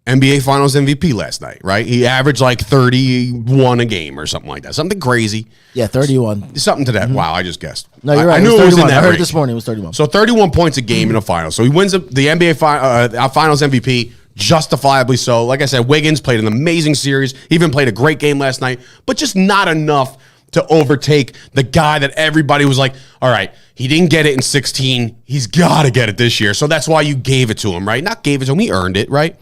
[SPEAKER 1] NBA Finals MVP last night, right? He averaged like 31 a game or something like that. Something crazy.
[SPEAKER 3] Yeah, 31.
[SPEAKER 1] Something to that. Wow, I just guessed.
[SPEAKER 3] No, you're right.
[SPEAKER 1] I knew it was in that
[SPEAKER 3] I heard
[SPEAKER 1] range.
[SPEAKER 3] it this morning. It was 31.
[SPEAKER 1] So 31 points a game in a final. So he wins the NBA Finals MVP, justifiably so. Like I said, Wiggins played an amazing series. He even played a great game last night, but just not enough to overtake the guy that everybody was like, all right, he didn't get it in 16. He's got to get it this year. So that's why you gave it to him, right? Not gave it to him. He earned it, right?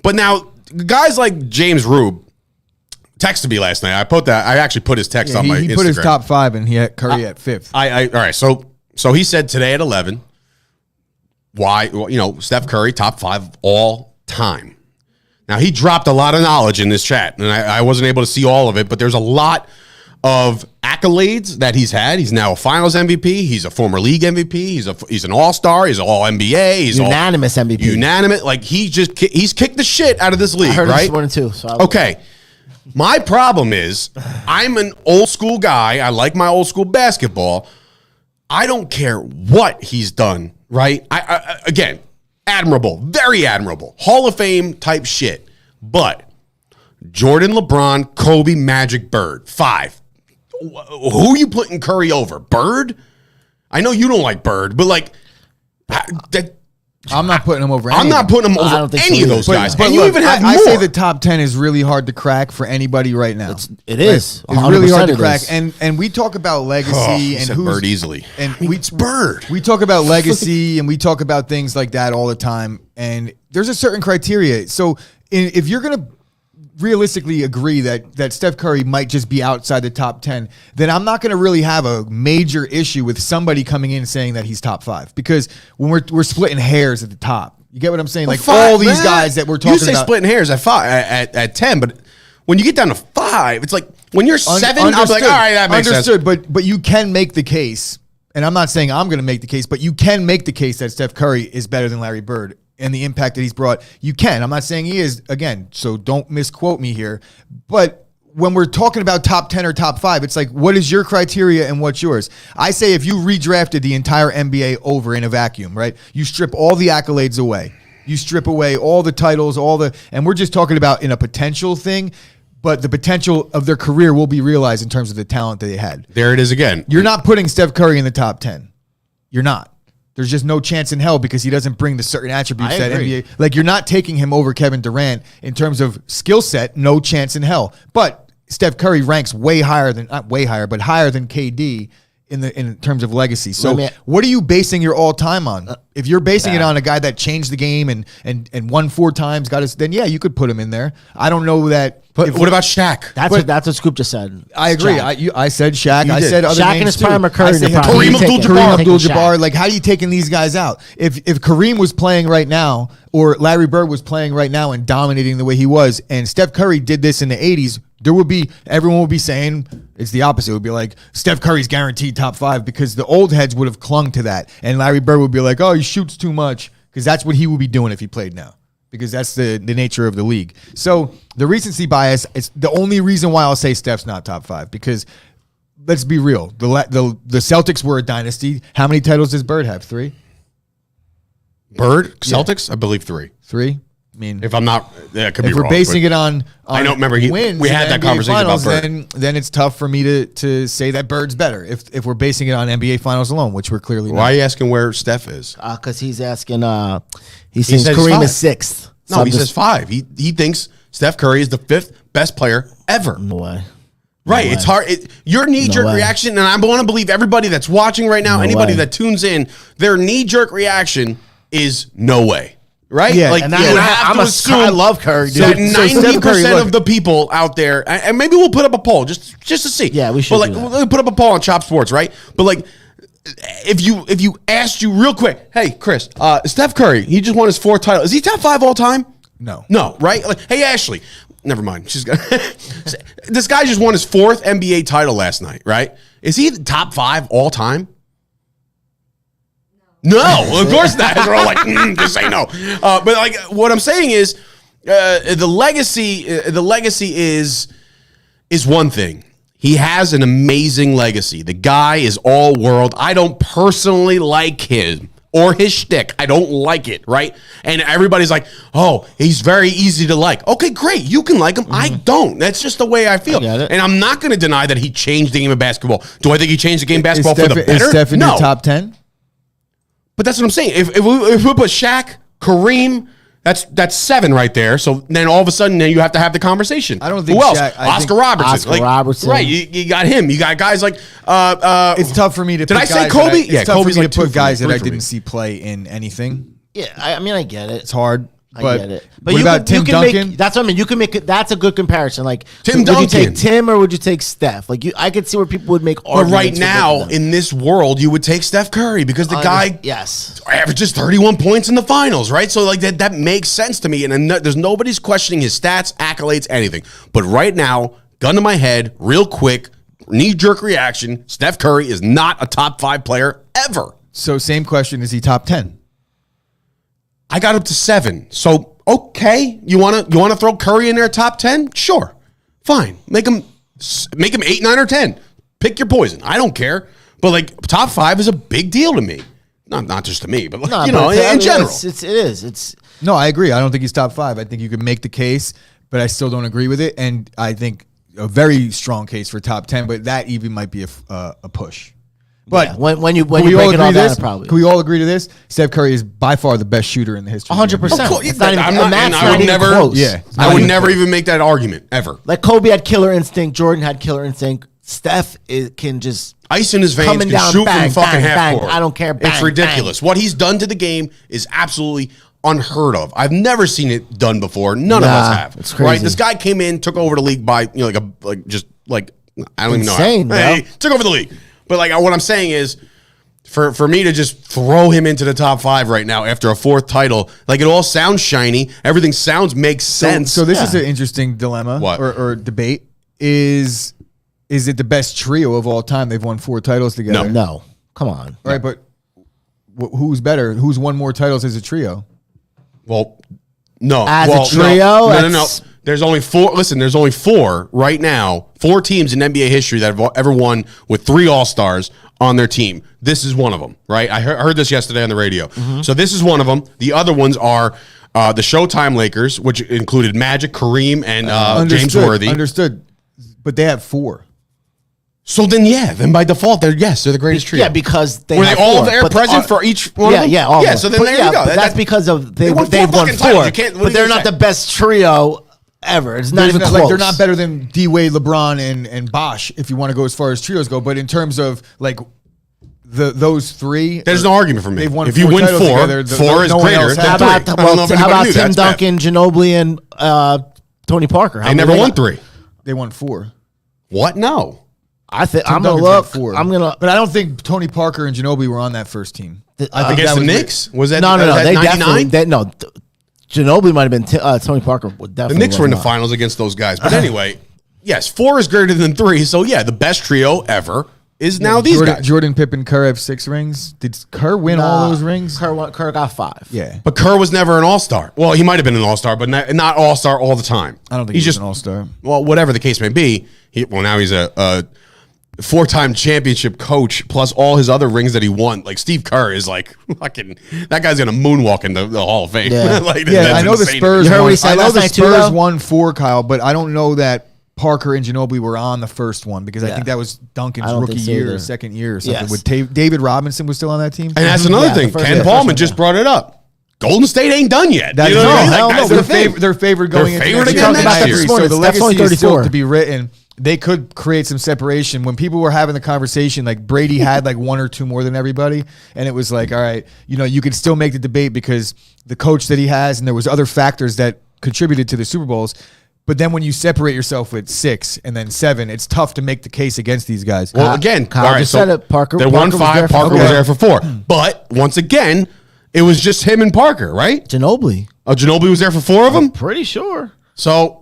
[SPEAKER 1] But now, guys like James Rube texted me last night. I actually put his text on my Instagram.
[SPEAKER 2] He put his top 5, and he had Curry at 5th.
[SPEAKER 1] All right, so he said today at 11, why, Steph Curry, top 5 all time. Now, he dropped a lot of knowledge in this chat, and I wasn't able to see all of it, but there's a lot of accolades that he's had. He's now a Finals MVP. He's a former league MVP. He's an All-Star. He's an All-NBA. He's
[SPEAKER 3] unanimous MVP.
[SPEAKER 1] Unanimous. Like he's kicked the shit out of this league,
[SPEAKER 3] I heard
[SPEAKER 1] right?
[SPEAKER 3] this morning too. So
[SPEAKER 1] okay. My problem is I'm an old school guy. I like my old school basketball. I don't care what he's done, right? I again, admirable, very admirable, Hall of Fame type shit. But Jordan, LeBron, Kobe, Magic, Bird, 5. Who are you putting Curry over? Bird? I know you don't like Bird, but like that.
[SPEAKER 2] I'm not putting him over.
[SPEAKER 1] I'm not putting him over any of those guys. But you even have more.
[SPEAKER 2] I say the top 10 is really hard to crack for anybody right now.
[SPEAKER 3] It is.
[SPEAKER 2] It's really hard to crack. And we talk about legacy and
[SPEAKER 1] who's Bird easily.
[SPEAKER 2] And
[SPEAKER 1] it's Bird.
[SPEAKER 2] We talk about legacy and we talk about things like that all the time. And there's a certain criteria. So if you're gonna realistically agree that Steph Curry might just be outside the top 10, then I'm not going to really have a major issue with somebody coming in saying that he's top 5, because when we're splitting hairs at the top. You get what I'm saying? Like all these guys that we're talking about.
[SPEAKER 1] You say splitting hairs at 5, at 10, but when you get down to 5, it's like when you're 7, I'll be like, all right, that makes sense.
[SPEAKER 2] But you can make the case, and I'm not saying I'm going to make the case, but you can make the case that Steph Curry is better than Larry Bird. And the impact that he's brought, you can. I'm not saying he is, again, so don't misquote me here. But when we're talking about top 10 or top 5, it's like, what is your criteria and what's yours? I say if you redrafted the entire NBA over in a vacuum, right? You strip all the accolades away. You strip away all the titles, and we're just talking about in a potential thing, but the potential of their career will be realized in terms of the talent that they had.
[SPEAKER 1] There it is again.
[SPEAKER 2] You're not putting Steph Curry in the top 10. You're not. There's just no chance in hell because he doesn't bring the certain attributes that NBA. Like, you're not taking him over Kevin Durant in terms of skill set. No chance in hell. But Steph Curry ranks higher than KD in terms of legacy. So what are you basing your all time on? If you're basing it on a guy that changed the game and won 4 times, then yeah, you could put him in there. I don't know that.
[SPEAKER 1] But what about Shaq?
[SPEAKER 3] That's what Scoop just said.
[SPEAKER 2] I agree. I said Shaq. I said other
[SPEAKER 3] Shaq
[SPEAKER 2] names
[SPEAKER 3] and his
[SPEAKER 2] too.
[SPEAKER 3] prime are Curry.
[SPEAKER 1] Kareem
[SPEAKER 2] Abdul-Jabbar. Like, how are you taking these guys out? If Kareem was playing right now, or Larry Bird was playing right now and dominating the way he was, and Steph Curry did this in the 80s, everyone would be saying it's the opposite. It would be like, Steph Curry's guaranteed top 5, because the old heads would have clung to that. And Larry Bird would be like, oh, he shoots too much, because that's what he would be doing if he played now, because that's the nature of the league. So the recency bias is the only reason why I'll say Steph's not top 5, because let's be real. The Celtics were a dynasty. How many titles does Bird have? 3?
[SPEAKER 1] Bird? Celtics? Yeah. I believe 3.
[SPEAKER 2] 3? I mean,
[SPEAKER 1] if I'm not, that could be wrong.
[SPEAKER 2] If we're basing it on
[SPEAKER 1] I don't remember.
[SPEAKER 2] Wins
[SPEAKER 1] we had that conversation
[SPEAKER 2] finals,
[SPEAKER 1] about Bird.
[SPEAKER 2] Then it's tough for me to say that Bird's better if we're basing it on NBA Finals alone, which we're clearly not.
[SPEAKER 1] Why are you asking where Steph is?
[SPEAKER 3] Because he's asking. He says Kareem is 6th.
[SPEAKER 1] No, he says 5. He thinks Steph Curry is the 5th best player ever.
[SPEAKER 3] No way.
[SPEAKER 1] Right, it's hard. Your knee-jerk reaction, and I want to believe everybody that's watching right now, anybody that tunes in, their knee-jerk reaction is no way. Right?
[SPEAKER 2] Yeah,
[SPEAKER 1] like,
[SPEAKER 3] I love Curry, dude.
[SPEAKER 1] That 90% of the people out there, and maybe we'll put up a poll just to see.
[SPEAKER 3] Yeah, we should.
[SPEAKER 1] But we'll put up a poll on Chop Sports, right? But like, if you asked you real quick, hey Chris, Steph Curry, he just won his 4th title. Is he top 5 all time?
[SPEAKER 2] No,
[SPEAKER 1] right? Like, hey Ashley, never mind. She's got this guy just won his 4th NBA title last night, right? Is he the top 5 all time? No, of course not. We're all like, just say no. But like, what I'm saying is, the legacy is one thing. He has an amazing legacy. The guy is all world. I don't personally like him or his shtick. I don't like it, right? And everybody's like, oh, he's very easy to like. Okay, great. You can like him. I don't. That's just the way I feel. And I'm not going to deny that he changed the game of basketball. Do I think he changed the game of basketball for the better?
[SPEAKER 2] Is Steph in your top 10?
[SPEAKER 1] But that's what I'm saying. If we put Shaq, Kareem, that's 7 right there. So then all of a sudden, then you have to have the conversation.
[SPEAKER 2] I don't think
[SPEAKER 1] who else?
[SPEAKER 2] Shaq,
[SPEAKER 1] Oscar Robertson.
[SPEAKER 3] Oscar Robertson.
[SPEAKER 1] Right. You got him. You got guys like.
[SPEAKER 2] It's tough for me to.
[SPEAKER 1] Did
[SPEAKER 2] pick
[SPEAKER 1] I say
[SPEAKER 2] guys
[SPEAKER 1] Kobe?
[SPEAKER 2] It's tough
[SPEAKER 1] Kobe's
[SPEAKER 2] for me
[SPEAKER 1] like
[SPEAKER 2] to put guys that I
[SPEAKER 1] 3 for
[SPEAKER 2] didn't
[SPEAKER 1] me.
[SPEAKER 2] see play in anything.
[SPEAKER 3] Yeah, I mean, I get it.
[SPEAKER 2] It's hard.
[SPEAKER 3] I get it. But
[SPEAKER 2] what
[SPEAKER 3] you
[SPEAKER 2] about Tim Duncan?
[SPEAKER 3] That's what I mean. You can make it. That's a good comparison. Like
[SPEAKER 1] Tim
[SPEAKER 3] would
[SPEAKER 1] Duncan.
[SPEAKER 3] you take Tim or would you take Steph? Like I could see where people would make
[SPEAKER 1] But
[SPEAKER 3] arguments.
[SPEAKER 1] right
[SPEAKER 3] for
[SPEAKER 1] now,
[SPEAKER 3] both of them.
[SPEAKER 1] in this world, you would take Steph Curry because the guy
[SPEAKER 3] yes,
[SPEAKER 1] averages 31 points in the finals, right? So like that makes sense to me. And there's nobody's questioning his stats, accolades, anything. But right now, gun to my head, real quick, knee-jerk reaction, Steph Curry is not a top 5 player ever.
[SPEAKER 2] So same question: is he top 10?
[SPEAKER 1] I got up to 7. So okay, you wanna throw Curry in there top 10? Sure, fine. Make him 8, 9, or 10. Pick your poison. I don't care. But like top 5 is a big deal to me. Not just to me, but like, in general.
[SPEAKER 3] It is.
[SPEAKER 2] No, I agree. I don't think he's top 5. I think you could make the case, but I still don't agree with it. And I think a very strong case for top 10, but that even might be a push. But
[SPEAKER 3] yeah, when you
[SPEAKER 2] can
[SPEAKER 3] break
[SPEAKER 2] we all
[SPEAKER 3] it all
[SPEAKER 2] agree
[SPEAKER 3] down,
[SPEAKER 2] this?
[SPEAKER 3] probably.
[SPEAKER 2] Can we all agree to this? Steph Curry is by far the best shooter in the history.
[SPEAKER 3] 100%. It's not even,
[SPEAKER 1] I'm not,
[SPEAKER 3] and that's
[SPEAKER 1] and I
[SPEAKER 3] not
[SPEAKER 1] would
[SPEAKER 3] even
[SPEAKER 1] never.
[SPEAKER 3] close.
[SPEAKER 2] Yeah,
[SPEAKER 1] I would never even make that argument ever.
[SPEAKER 3] Like Kobe had killer instinct, Jordan had killer instinct. Steph can just
[SPEAKER 1] Ice in his veins,
[SPEAKER 3] coming
[SPEAKER 1] can
[SPEAKER 3] down,
[SPEAKER 1] shoot
[SPEAKER 3] bang,
[SPEAKER 1] from fucking
[SPEAKER 3] bang,
[SPEAKER 1] half
[SPEAKER 3] bang.
[SPEAKER 1] court.
[SPEAKER 3] I don't care.
[SPEAKER 1] It's
[SPEAKER 3] Bang,
[SPEAKER 1] ridiculous. What he's done to the game is absolutely unheard of. I've never seen it done before. None of us have.
[SPEAKER 3] It's crazy.
[SPEAKER 1] Right? This guy came in, took over the league by I don't even know
[SPEAKER 3] Insane,
[SPEAKER 1] how.
[SPEAKER 3] bro.
[SPEAKER 1] He took over the league. But like what I'm saying is, for me to just throw him into the top 5 right now after a 4th title, like it all sounds shiny. Everything makes sense.
[SPEAKER 2] So this is an interesting dilemma or debate. Is it the best trio of all time? They've won 4 titles together.
[SPEAKER 3] no. Come on.
[SPEAKER 2] All right, but who's better? Who's won more titles as a trio?
[SPEAKER 1] Well, no.
[SPEAKER 3] As
[SPEAKER 1] well,
[SPEAKER 3] a trio?
[SPEAKER 1] No. There's only 4. Listen, there's only 4 right now. 4 teams in NBA history that have ever won with 3 All-Stars on their team. This is one of them, right? I heard this yesterday on the radio. Mm-hmm. So this is one of them. The other ones are the Showtime Lakers, which included Magic, Kareem, and James Worthy.
[SPEAKER 2] Understood. But they have 4.
[SPEAKER 1] So then by default, they're the greatest trio.
[SPEAKER 3] Yeah, because they
[SPEAKER 1] were they all
[SPEAKER 3] 4,
[SPEAKER 1] there
[SPEAKER 3] but
[SPEAKER 1] present for each one of them?
[SPEAKER 3] Yeah, all of them.
[SPEAKER 1] So then there you go.
[SPEAKER 3] But that's because of they've won 4.
[SPEAKER 1] Titles. You can't,
[SPEAKER 3] but they're not the best trio ever. It's not even close.
[SPEAKER 2] Like, they're not better than D-Wade, LeBron, and Bosh, if you want to go as far as trios go. But in terms of like those 3,
[SPEAKER 1] there's no argument for me.
[SPEAKER 2] They've won
[SPEAKER 1] if you
[SPEAKER 2] 4
[SPEAKER 1] win
[SPEAKER 2] titles
[SPEAKER 1] 4,
[SPEAKER 2] together,
[SPEAKER 1] 4 is
[SPEAKER 2] no one
[SPEAKER 1] greater
[SPEAKER 2] else
[SPEAKER 1] than
[SPEAKER 2] has.
[SPEAKER 1] 3.
[SPEAKER 3] How
[SPEAKER 1] I don't know if
[SPEAKER 3] about
[SPEAKER 1] anybody knew
[SPEAKER 3] Tim
[SPEAKER 1] that.
[SPEAKER 3] Duncan, Ginobili, and Tony Parker?
[SPEAKER 1] They never won 3.
[SPEAKER 2] They won 4.
[SPEAKER 1] What? No.
[SPEAKER 3] I'm gonna
[SPEAKER 2] Duncan's
[SPEAKER 3] look.
[SPEAKER 2] got 4.
[SPEAKER 3] But
[SPEAKER 2] I don't think Tony Parker and Ginobili were on that first team.
[SPEAKER 3] I think
[SPEAKER 1] Against the Knicks? Was that
[SPEAKER 3] no. They
[SPEAKER 1] 99?
[SPEAKER 3] definitely Ginobili might have been Tony Parker. Would definitely.
[SPEAKER 1] The Knicks were in the finals against those guys. But anyway, yes, 4 is greater than 3. So yeah, the best trio ever is now these guys.
[SPEAKER 2] Jordan, Pippen, Kerr have 6 rings. Did Kerr win all those rings?
[SPEAKER 3] Kerr got 5.
[SPEAKER 2] Yeah,
[SPEAKER 1] but Kerr was never an all-star. Well, he might have been an all-star, but not all-star all the time.
[SPEAKER 2] I don't think he's just an all-star.
[SPEAKER 1] Well, whatever the case may be. Now he's a 4-time championship coach plus all his other rings that he won. Like Steve Kerr is like fucking that guy's gonna moonwalk in the Hall of Fame.
[SPEAKER 3] Yeah,
[SPEAKER 2] I know the Spurs.
[SPEAKER 3] You heard what he said last night too, though?
[SPEAKER 2] Won 4, Kyle, but I don't know that Parker and Ginobili were on the first one because I think that was Duncan's rookie year, or second year, or something.
[SPEAKER 3] Yes.
[SPEAKER 2] With David Robinson was still on that team,
[SPEAKER 1] and that's another thing. Ken Paulman just brought it up. Golden State ain't done yet.
[SPEAKER 2] They're favored going into
[SPEAKER 1] next year.
[SPEAKER 2] So the legacy is still to be written. They could create some separation. When people were having the conversation, like Brady had like 1 or 2 more than everybody, and it was like, all right, you could still make the debate because the coach that he has, and there was other factors that contributed to the Super Bowls. But then when you separate yourself with 6 and then 7, it's tough to make the case against these guys.
[SPEAKER 1] Well, again,
[SPEAKER 3] Kyle
[SPEAKER 1] all right,
[SPEAKER 3] just
[SPEAKER 1] so
[SPEAKER 3] said it. Parker.
[SPEAKER 1] They won 5. Parker was there for 4.
[SPEAKER 3] Hmm.
[SPEAKER 1] But once again, it was just him and Parker, right?
[SPEAKER 3] Ginobili.
[SPEAKER 1] Oh, Ginobili was there for 4 of them.
[SPEAKER 3] Pretty sure.
[SPEAKER 1] So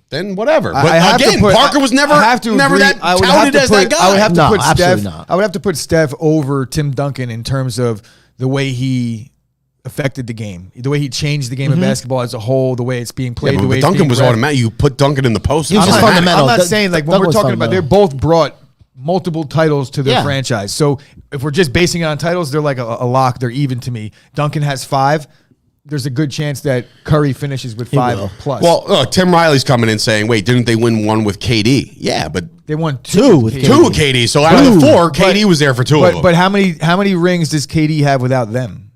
[SPEAKER 1] then whatever. But
[SPEAKER 2] again,
[SPEAKER 1] Parker was never that touted as that guy.
[SPEAKER 2] I would have to put
[SPEAKER 3] absolutely
[SPEAKER 2] Steph.
[SPEAKER 3] not.
[SPEAKER 2] I would have to put Steph over Tim Duncan in terms of the way he affected the game. The way he changed the game of basketball as a whole, the way it's being played,
[SPEAKER 1] Yeah,
[SPEAKER 2] the
[SPEAKER 1] but
[SPEAKER 2] way it's
[SPEAKER 1] Duncan
[SPEAKER 2] being
[SPEAKER 1] was
[SPEAKER 2] ref-
[SPEAKER 1] automatic. You put Duncan in the post.
[SPEAKER 3] He was
[SPEAKER 1] it's
[SPEAKER 3] just
[SPEAKER 1] automatic.
[SPEAKER 3] fundamental.
[SPEAKER 2] I'm not
[SPEAKER 3] Doug-
[SPEAKER 2] saying like when
[SPEAKER 3] Doug
[SPEAKER 2] we're
[SPEAKER 3] was
[SPEAKER 2] talking about, they're
[SPEAKER 3] fundamental.
[SPEAKER 2] both brought multiple titles to their
[SPEAKER 3] Yeah.
[SPEAKER 2] franchise. So if we're just basing it on titles, they're like a lock. They're even to me. Duncan has 5. There's a good chance that Curry finishes with 5
[SPEAKER 3] will.
[SPEAKER 2] plus.
[SPEAKER 1] Well, look, Tim Riley's coming in saying, "Wait, didn't they win one with KD?" Yeah, but
[SPEAKER 2] they won
[SPEAKER 3] Two
[SPEAKER 2] 2
[SPEAKER 3] with
[SPEAKER 2] KD.
[SPEAKER 1] 2 with KD. So out of the 4, KD was there for 2 of them.
[SPEAKER 2] But how many rings does KD have without them?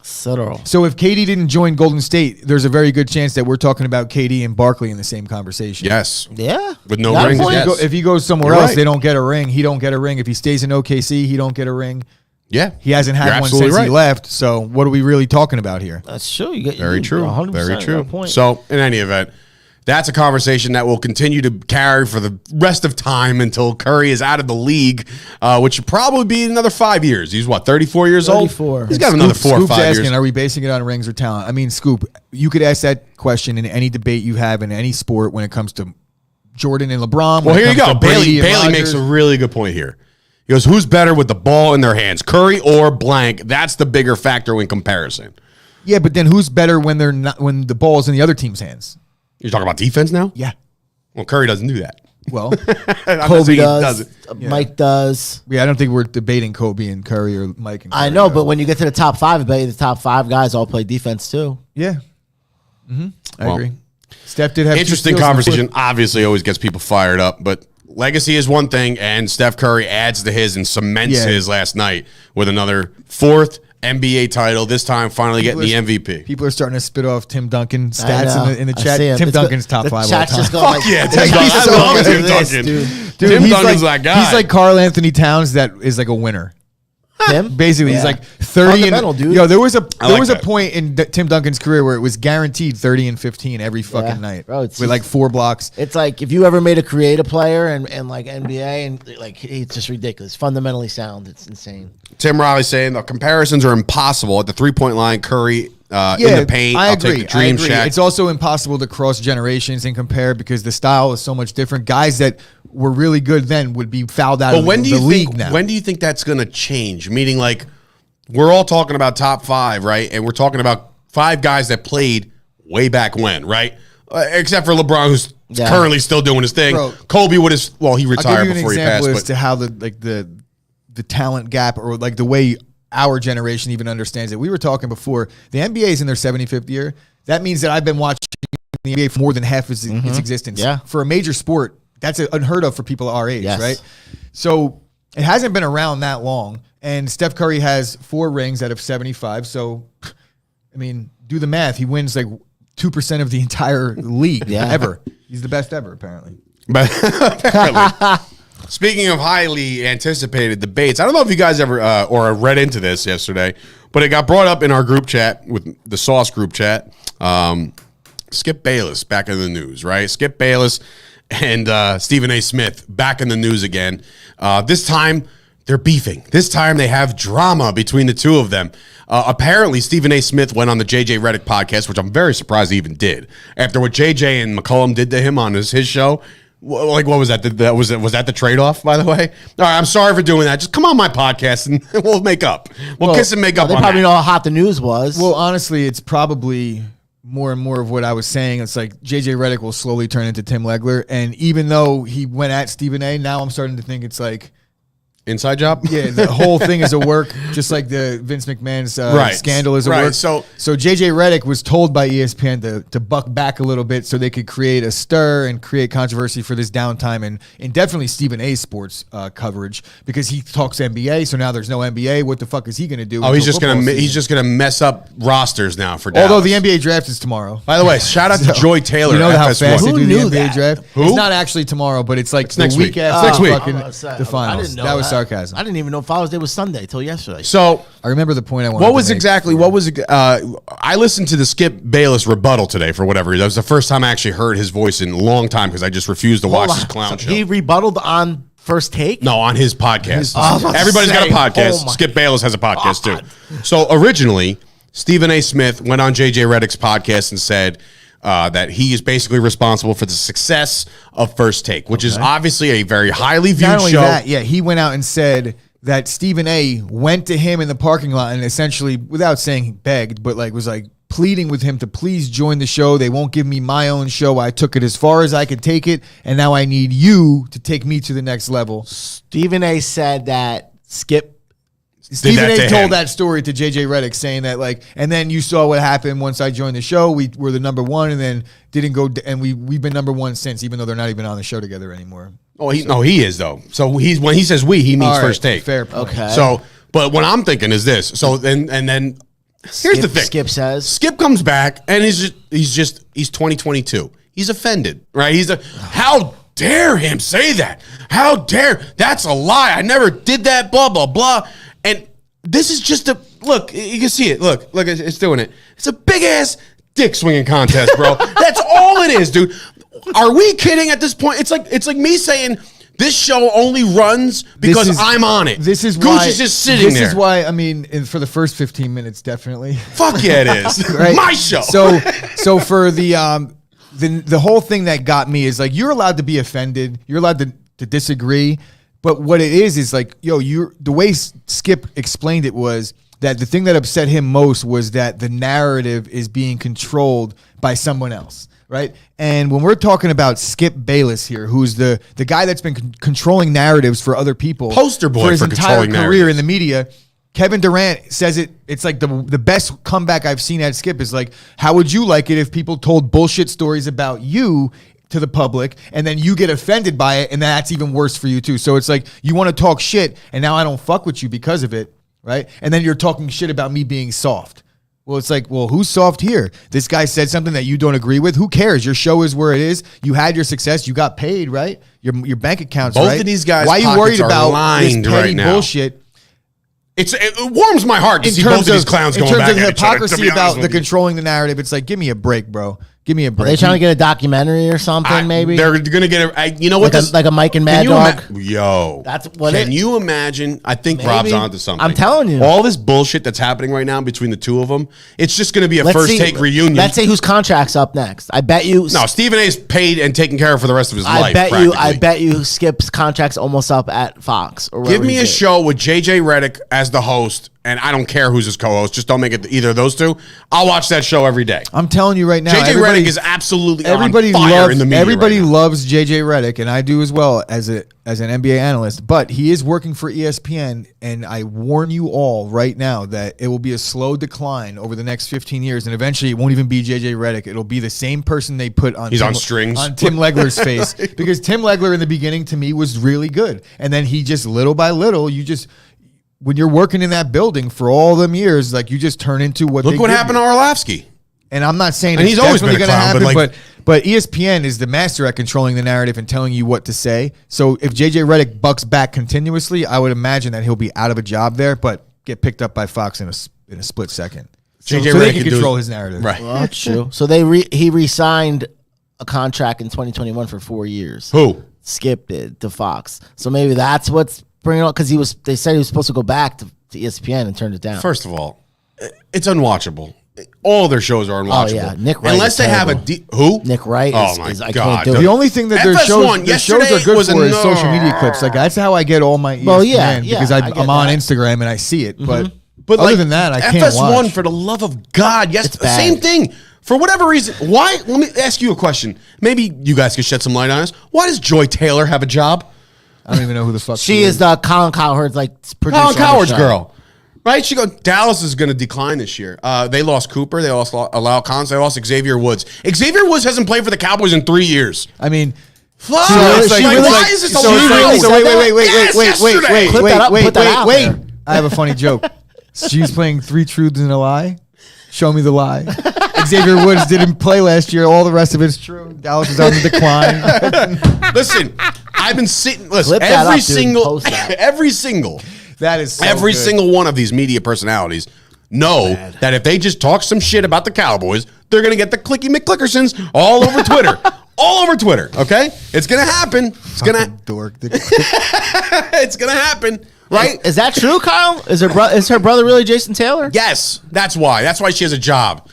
[SPEAKER 3] Several.
[SPEAKER 2] So if KD didn't join Golden State, there's a very good chance that we're talking about KD and Barkley in the same conversation.
[SPEAKER 1] Yes,
[SPEAKER 3] Yeah.
[SPEAKER 1] with no
[SPEAKER 3] Got a
[SPEAKER 1] rings.
[SPEAKER 3] point.
[SPEAKER 1] Yes.
[SPEAKER 2] If he goes somewhere
[SPEAKER 1] You're
[SPEAKER 2] else,
[SPEAKER 1] right.
[SPEAKER 2] they don't get a ring. He don't get a ring. If he stays in OKC, he don't get a ring.
[SPEAKER 1] Yeah,
[SPEAKER 2] He hasn't
[SPEAKER 1] You're
[SPEAKER 2] had one
[SPEAKER 1] absolutely
[SPEAKER 2] since
[SPEAKER 1] right.
[SPEAKER 2] he left. So what are we really talking about here?
[SPEAKER 3] That's true. You get
[SPEAKER 1] Very true.
[SPEAKER 3] 100%
[SPEAKER 1] Very
[SPEAKER 3] got a
[SPEAKER 1] true.
[SPEAKER 3] point.
[SPEAKER 1] So, in any event, that's a conversation that will continue to carry for the rest of time until Curry is out of the league, which should probably be another 5 years. He's what, 34 years
[SPEAKER 3] 34.
[SPEAKER 1] old? He's got another 4 or
[SPEAKER 2] Scoop's
[SPEAKER 1] 5
[SPEAKER 2] asking,
[SPEAKER 1] years.
[SPEAKER 2] are we basing it on rings or talent? I mean, Scoop, you could ask that question in any debate you have in any sport when it comes to Jordan and LeBron.
[SPEAKER 1] Well,
[SPEAKER 2] when it
[SPEAKER 1] here you
[SPEAKER 2] comes
[SPEAKER 1] go.
[SPEAKER 2] to Brady
[SPEAKER 1] Bailey
[SPEAKER 2] and
[SPEAKER 1] makes a
[SPEAKER 2] Rodgers.
[SPEAKER 1] really good point here. He goes, who's better with the ball in their hands, Curry or blank? That's the bigger factor in comparison.
[SPEAKER 2] Yeah, but then who's better when they're not when the ball's in the other team's hands?
[SPEAKER 1] You're talking about defense now?
[SPEAKER 2] Yeah.
[SPEAKER 1] Well, Curry doesn't do that.
[SPEAKER 2] Well,
[SPEAKER 1] I'm not
[SPEAKER 3] Kobe
[SPEAKER 1] saying he
[SPEAKER 3] does.
[SPEAKER 1] doesn't.
[SPEAKER 3] Mike does.
[SPEAKER 2] yeah, I don't think we're debating Kobe and Curry or Mike and Curry.
[SPEAKER 3] I know, but when you get to the top 5, I bet you the top 5 guys all play defense too.
[SPEAKER 2] yeah. I
[SPEAKER 1] Well,
[SPEAKER 2] agree. Steph did have two
[SPEAKER 1] Interesting
[SPEAKER 2] steals in the
[SPEAKER 1] conversation.
[SPEAKER 2] fourth.
[SPEAKER 1] Obviously, always gets people fired up, but legacy is one thing, and Steph Curry adds to his and cements
[SPEAKER 2] Yeah.
[SPEAKER 1] his last night with another 4th NBA title. This time, finally getting the
[SPEAKER 2] People are-
[SPEAKER 1] MVP.
[SPEAKER 2] People are starting to spit off Tim Duncan
[SPEAKER 3] I
[SPEAKER 2] stats
[SPEAKER 3] know.
[SPEAKER 2] in the
[SPEAKER 3] I
[SPEAKER 2] chat.
[SPEAKER 3] see 'em.
[SPEAKER 2] Tim
[SPEAKER 3] It's
[SPEAKER 2] Duncan's top
[SPEAKER 3] the
[SPEAKER 2] 5 all
[SPEAKER 3] chat's
[SPEAKER 2] time.
[SPEAKER 3] just going
[SPEAKER 1] Fuck
[SPEAKER 3] like,
[SPEAKER 1] yeah, Tim
[SPEAKER 3] he's
[SPEAKER 1] Duncan. I
[SPEAKER 3] so
[SPEAKER 1] love
[SPEAKER 3] into
[SPEAKER 1] Tim
[SPEAKER 3] this,
[SPEAKER 1] Duncan.
[SPEAKER 3] dude.
[SPEAKER 2] Dude,
[SPEAKER 1] Tim
[SPEAKER 2] he's
[SPEAKER 1] Duncan's
[SPEAKER 2] like,
[SPEAKER 1] that guy.
[SPEAKER 2] He's like Karl Anthony Towns that is like a winner.
[SPEAKER 3] Him?
[SPEAKER 2] Basically, he's
[SPEAKER 3] Yeah.
[SPEAKER 2] like 30
[SPEAKER 3] Fundamental,
[SPEAKER 2] and
[SPEAKER 3] dude.
[SPEAKER 2] Yo, there was a
[SPEAKER 1] like that.
[SPEAKER 2] point in Tim Duncan's career where it was guaranteed 30 and 15 every fucking night.
[SPEAKER 3] Bro, it's
[SPEAKER 2] with like 4 blocks.
[SPEAKER 3] It's like if you ever made a creative player and like NBA and like it's just ridiculous. Fundamentally sound. It's insane.
[SPEAKER 1] Tim Riley saying the comparisons are impossible at the 3-point line. Curry in the paint.
[SPEAKER 2] I
[SPEAKER 1] I'll
[SPEAKER 2] agree.
[SPEAKER 1] take the dream
[SPEAKER 2] I agree.
[SPEAKER 1] Shaq.
[SPEAKER 2] It's also impossible to cross generations and compare because the style is so much different. Guys that were really good then would be fouled out
[SPEAKER 1] But
[SPEAKER 2] of
[SPEAKER 1] when
[SPEAKER 2] the
[SPEAKER 1] do you
[SPEAKER 2] league
[SPEAKER 1] think?
[SPEAKER 2] now.
[SPEAKER 1] When do you think that's going to change? Meaning, like, we're all talking about top 5, right? And we're talking about 5 guys that played way back when, right? Except for LeBron, who's currently still doing his thing.
[SPEAKER 2] Bro,
[SPEAKER 1] Kobe would have. Well, he
[SPEAKER 2] I'll
[SPEAKER 1] retired
[SPEAKER 2] give you an
[SPEAKER 1] before he
[SPEAKER 2] example
[SPEAKER 1] passed.
[SPEAKER 2] as
[SPEAKER 1] But
[SPEAKER 2] to how the talent gap or like the way our generation even understands it. We were talking before the NBA is in their 75th year. That means that I've been watching the NBA for more than half its existence.
[SPEAKER 3] Yeah.
[SPEAKER 2] For a major sport, that's unheard of for people our age,
[SPEAKER 3] Yes.
[SPEAKER 2] right? So it hasn't been around that long. And Steph Curry has 4 rings out of 75. So, I mean, do the math. He wins like 2% of the entire league ever. He's the best ever, apparently.
[SPEAKER 1] But apparently. Speaking of highly anticipated debates, I don't know if you guys ever or read into this yesterday, but it got brought up in our group chat with the Sauce group chat. Skip Bayless back in the news, right? Skip Bayless and Stephen A. Smith back in the news again. This time they're beefing. This time they have drama between the two of them. Apparently, Stephen A. Smith went on the JJ Redick podcast, which I'm very surprised he even did. After what JJ and McCollum did to him on his show, like what was that? Was that the trade-off, by the way? All right, I'm sorry for doing that. Just come on my podcast and we'll make up. We'll kiss and make up
[SPEAKER 3] They
[SPEAKER 1] on
[SPEAKER 3] probably
[SPEAKER 1] that.
[SPEAKER 3] know how hot the news was.
[SPEAKER 2] Well, honestly, it's probably more and more of what I was saying. It's like JJ Redick will slowly turn into Tim Legler. And even though he went at Stephen A., now I'm starting to think it's like,
[SPEAKER 1] Inside job?
[SPEAKER 2] yeah, the whole thing is a work, just like the Vince McMahon's
[SPEAKER 1] Right.
[SPEAKER 2] scandal is a
[SPEAKER 1] Right,
[SPEAKER 2] work.
[SPEAKER 1] so-
[SPEAKER 2] JJ Redick was told by ESPN to buck back a little bit so they could create a stir and create controversy for this downtime and definitely Stephen A's sports coverage because he talks NBA. So now there's no NBA. What the fuck is he going to do?
[SPEAKER 1] Oh, he's
[SPEAKER 2] until
[SPEAKER 1] just
[SPEAKER 2] football
[SPEAKER 1] he's
[SPEAKER 2] season?
[SPEAKER 1] just gonna mess up rosters now for Dallas.
[SPEAKER 2] Although the NBA draft is tomorrow.
[SPEAKER 1] By the way, shout out to Joy Taylor.
[SPEAKER 2] You know how
[SPEAKER 1] FS1.
[SPEAKER 2] fast they
[SPEAKER 3] Who
[SPEAKER 2] do the
[SPEAKER 3] knew
[SPEAKER 2] NBA
[SPEAKER 3] that?
[SPEAKER 2] draft?
[SPEAKER 1] Who?
[SPEAKER 2] It's not actually tomorrow, but it's like the
[SPEAKER 1] next
[SPEAKER 2] week
[SPEAKER 1] week.
[SPEAKER 2] after
[SPEAKER 1] Next week.
[SPEAKER 2] fucking
[SPEAKER 3] I'm gonna say,
[SPEAKER 2] the finals.
[SPEAKER 3] I didn't know
[SPEAKER 2] That was sarcasm.
[SPEAKER 3] I didn't even know Father's Day was Sunday till yesterday.
[SPEAKER 1] So
[SPEAKER 2] I remember the point I wanted
[SPEAKER 1] what was
[SPEAKER 2] to make.
[SPEAKER 1] exactly what was I listened to the Skip Bayless rebuttal today for whatever reason. That was the first time I actually heard his voice in a long time because I just refused to watch
[SPEAKER 3] Hold
[SPEAKER 1] his
[SPEAKER 3] on.
[SPEAKER 1] clown
[SPEAKER 3] So
[SPEAKER 1] show.
[SPEAKER 3] He rebutted on First Take.
[SPEAKER 1] No, on his podcast.
[SPEAKER 3] I was about to
[SPEAKER 1] Everybody's got a
[SPEAKER 3] say,
[SPEAKER 1] podcast.
[SPEAKER 3] oh my
[SPEAKER 1] Skip Bayless has a podcast
[SPEAKER 3] God.
[SPEAKER 1] too. So originally, Stephen A. Smith went on JJ Redick's podcast and said that he is basically responsible for the success of First Take, which is obviously a very highly viewed
[SPEAKER 2] Not only
[SPEAKER 1] show.
[SPEAKER 2] that, yeah, he went out and said that Stephen A. went to him in the parking lot and essentially, without saying he begged, but like was like pleading with him to please join the show. They won't give me my own show. I took it as far as I could take it, and now I need you to take me to the next level.
[SPEAKER 3] Stephen A. said that Skip.
[SPEAKER 2] Stephen A. told that story to JJ Redick, saying that like, and then you saw what happened once I joined the show. We were the number one, and then didn't go, and we've been number one since, even though they're not even on the show together anymore.
[SPEAKER 1] Oh, he is though. So when he says we, he means First Take.
[SPEAKER 2] Fair point.
[SPEAKER 3] Okay.
[SPEAKER 1] So, but what I'm thinking is this. So then here's the thing. Skip comes back and he's 2022. He's offended, right? How dare him say that? How dare? That's a lie. I never did that. Blah blah blah. And this is just look. You can see it. Look, it's doing it. It's a big ass dick swinging contest, bro. That's all it is, dude. Are we kidding at this point? It's like me saying this show only runs because I'm on it.
[SPEAKER 2] This is
[SPEAKER 1] Gooch
[SPEAKER 2] why
[SPEAKER 1] is just sitting there.
[SPEAKER 2] This is why, I mean, for the first 15 minutes, definitely.
[SPEAKER 1] Fuck yeah, it is.
[SPEAKER 2] Right?
[SPEAKER 1] My show.
[SPEAKER 2] So for the whole thing that got me is like, you're allowed to be offended. You're allowed to disagree. But what it is like, the way Skip explained it was that the thing that upset him most was that the narrative is being controlled by someone else. Right. And when we're talking about Skip Bayless here, who's the guy that's been controlling narratives for other people,
[SPEAKER 1] poster boy
[SPEAKER 2] for his entire career
[SPEAKER 1] narratives
[SPEAKER 2] in the media, Kevin Durant says it's like the best comeback I've seen at Skip is like, how would you like it if people told bullshit stories about you to the public and then you get offended by it, and that's even worse for you too. So it's like, you want to talk shit and now I don't fuck with you because of it, right? And then you're talking shit about me being soft. Well, it's like, well, who's soft here? This guy said something that you don't agree with. Who cares? Your show is where it is. You had your success. You got paid, right? Your bank accounts, right?
[SPEAKER 1] Both of these guys'
[SPEAKER 2] why are you worried about this petty
[SPEAKER 1] right now.
[SPEAKER 2] bullshit?
[SPEAKER 1] It warms my heart to see both of these clowns going back at each other.
[SPEAKER 2] In terms of hypocrisy about the controlling the narrative, it's like, give me a break, bro. Give me a break.
[SPEAKER 3] Are they trying to get a documentary or something? Maybe
[SPEAKER 1] they're gonna get you know what?
[SPEAKER 3] Like a Mike and Mad Dog.
[SPEAKER 1] That's what. Can you imagine? I think maybe. Rob's onto something.
[SPEAKER 3] I'm telling you,
[SPEAKER 1] all this bullshit that's happening right now between the two of them, it's just gonna be a First Take reunion.
[SPEAKER 3] Let's see whose contract's up next. I bet you.
[SPEAKER 1] No, Stephen A's paid and taken care of for the rest of his life.
[SPEAKER 3] I bet you. Skip's contract's almost up at Fox. Or
[SPEAKER 1] give me a show with JJ Redick as the host. And I don't care who's his co-host. Just don't make it either of those two. I'll watch that show every day.
[SPEAKER 2] I'm telling you right now.
[SPEAKER 1] JJ Redick is absolutely on fire in the media.
[SPEAKER 2] Everybody loves JJ Redick, and I do as well as an NBA analyst. But he is working for ESPN, and I warn you all right now that it will be a slow decline over the next 15 years, and eventually it won't even be JJ Redick. It'll be the same person they put on.
[SPEAKER 1] He's on strings
[SPEAKER 2] on Tim Legler's face, because Tim Legler in the beginning to me was really good, and then he just little by little when you're working in that building for all them years, like you just turn into what.
[SPEAKER 1] Look what happened to Arlovsky.
[SPEAKER 2] And I'm not saying
[SPEAKER 1] he's always been going to happen,
[SPEAKER 2] but ESPN is the master at controlling the narrative and telling you what to say. So if JJ Redick bucks back continuously, I would imagine that he'll be out of a job there, but get picked up by Fox in a split second. So they can control his narrative,
[SPEAKER 1] right?
[SPEAKER 3] Well, that's true. So he re-signed a contract in 2021 for 4 years.
[SPEAKER 1] Who?
[SPEAKER 3] Skip did to Fox. So maybe that's what's bringing it up, because they said he was supposed to go back to ESPN and turned it down.
[SPEAKER 1] First of all, it's unwatchable. All their shows are unwatchable. Oh yeah,
[SPEAKER 3] Nick Wright.
[SPEAKER 1] Unless they have
[SPEAKER 3] who? Nick Wright.
[SPEAKER 1] Oh my God!
[SPEAKER 3] I can't do it.
[SPEAKER 2] The only thing that their shows are good for is social media clips. Like that's how I get all my ESPN because I'm on Instagram and I see it.
[SPEAKER 3] Mm-hmm.
[SPEAKER 2] But other than that, I can't watch.
[SPEAKER 1] FS1, for the love of God, yes, same thing. For whatever reason, why? Let me ask you a question. Maybe you guys could shed some light on this. Why does Joy Taylor have a job?
[SPEAKER 2] I don't even know who the fuck
[SPEAKER 3] she is. Colin Cowherd's producer.
[SPEAKER 1] Colin Cowherd's girl, right? She goes. Dallas is going to decline this year. They lost Cooper. They lost Lau Collins. They lost Xavier Woods. Xavier Woods hasn't played for the Cowboys in 3 years.
[SPEAKER 2] I mean,
[SPEAKER 1] why is this allowed?
[SPEAKER 2] So wait. I have a funny joke. She's playing 3 truths and a lie. Show me the lie. Xavier Woods didn't play last year. All the rest of it's true. Dallas is on the decline.
[SPEAKER 1] Listen, I've been sitting. Listen, every single.
[SPEAKER 2] That is so
[SPEAKER 1] every
[SPEAKER 2] good.
[SPEAKER 1] single one of these media personalities know that if they just talk some shit about the Cowboys, they're gonna get the clicky McClickersons all over Twitter. All over Twitter. Okay, it's gonna happen. It's gonna
[SPEAKER 2] dork.
[SPEAKER 1] It's gonna happen. Right?
[SPEAKER 3] Is that true, Kyle? Is her brother really Jason Taylor?
[SPEAKER 1] Yes, that's why. That's why she has a job.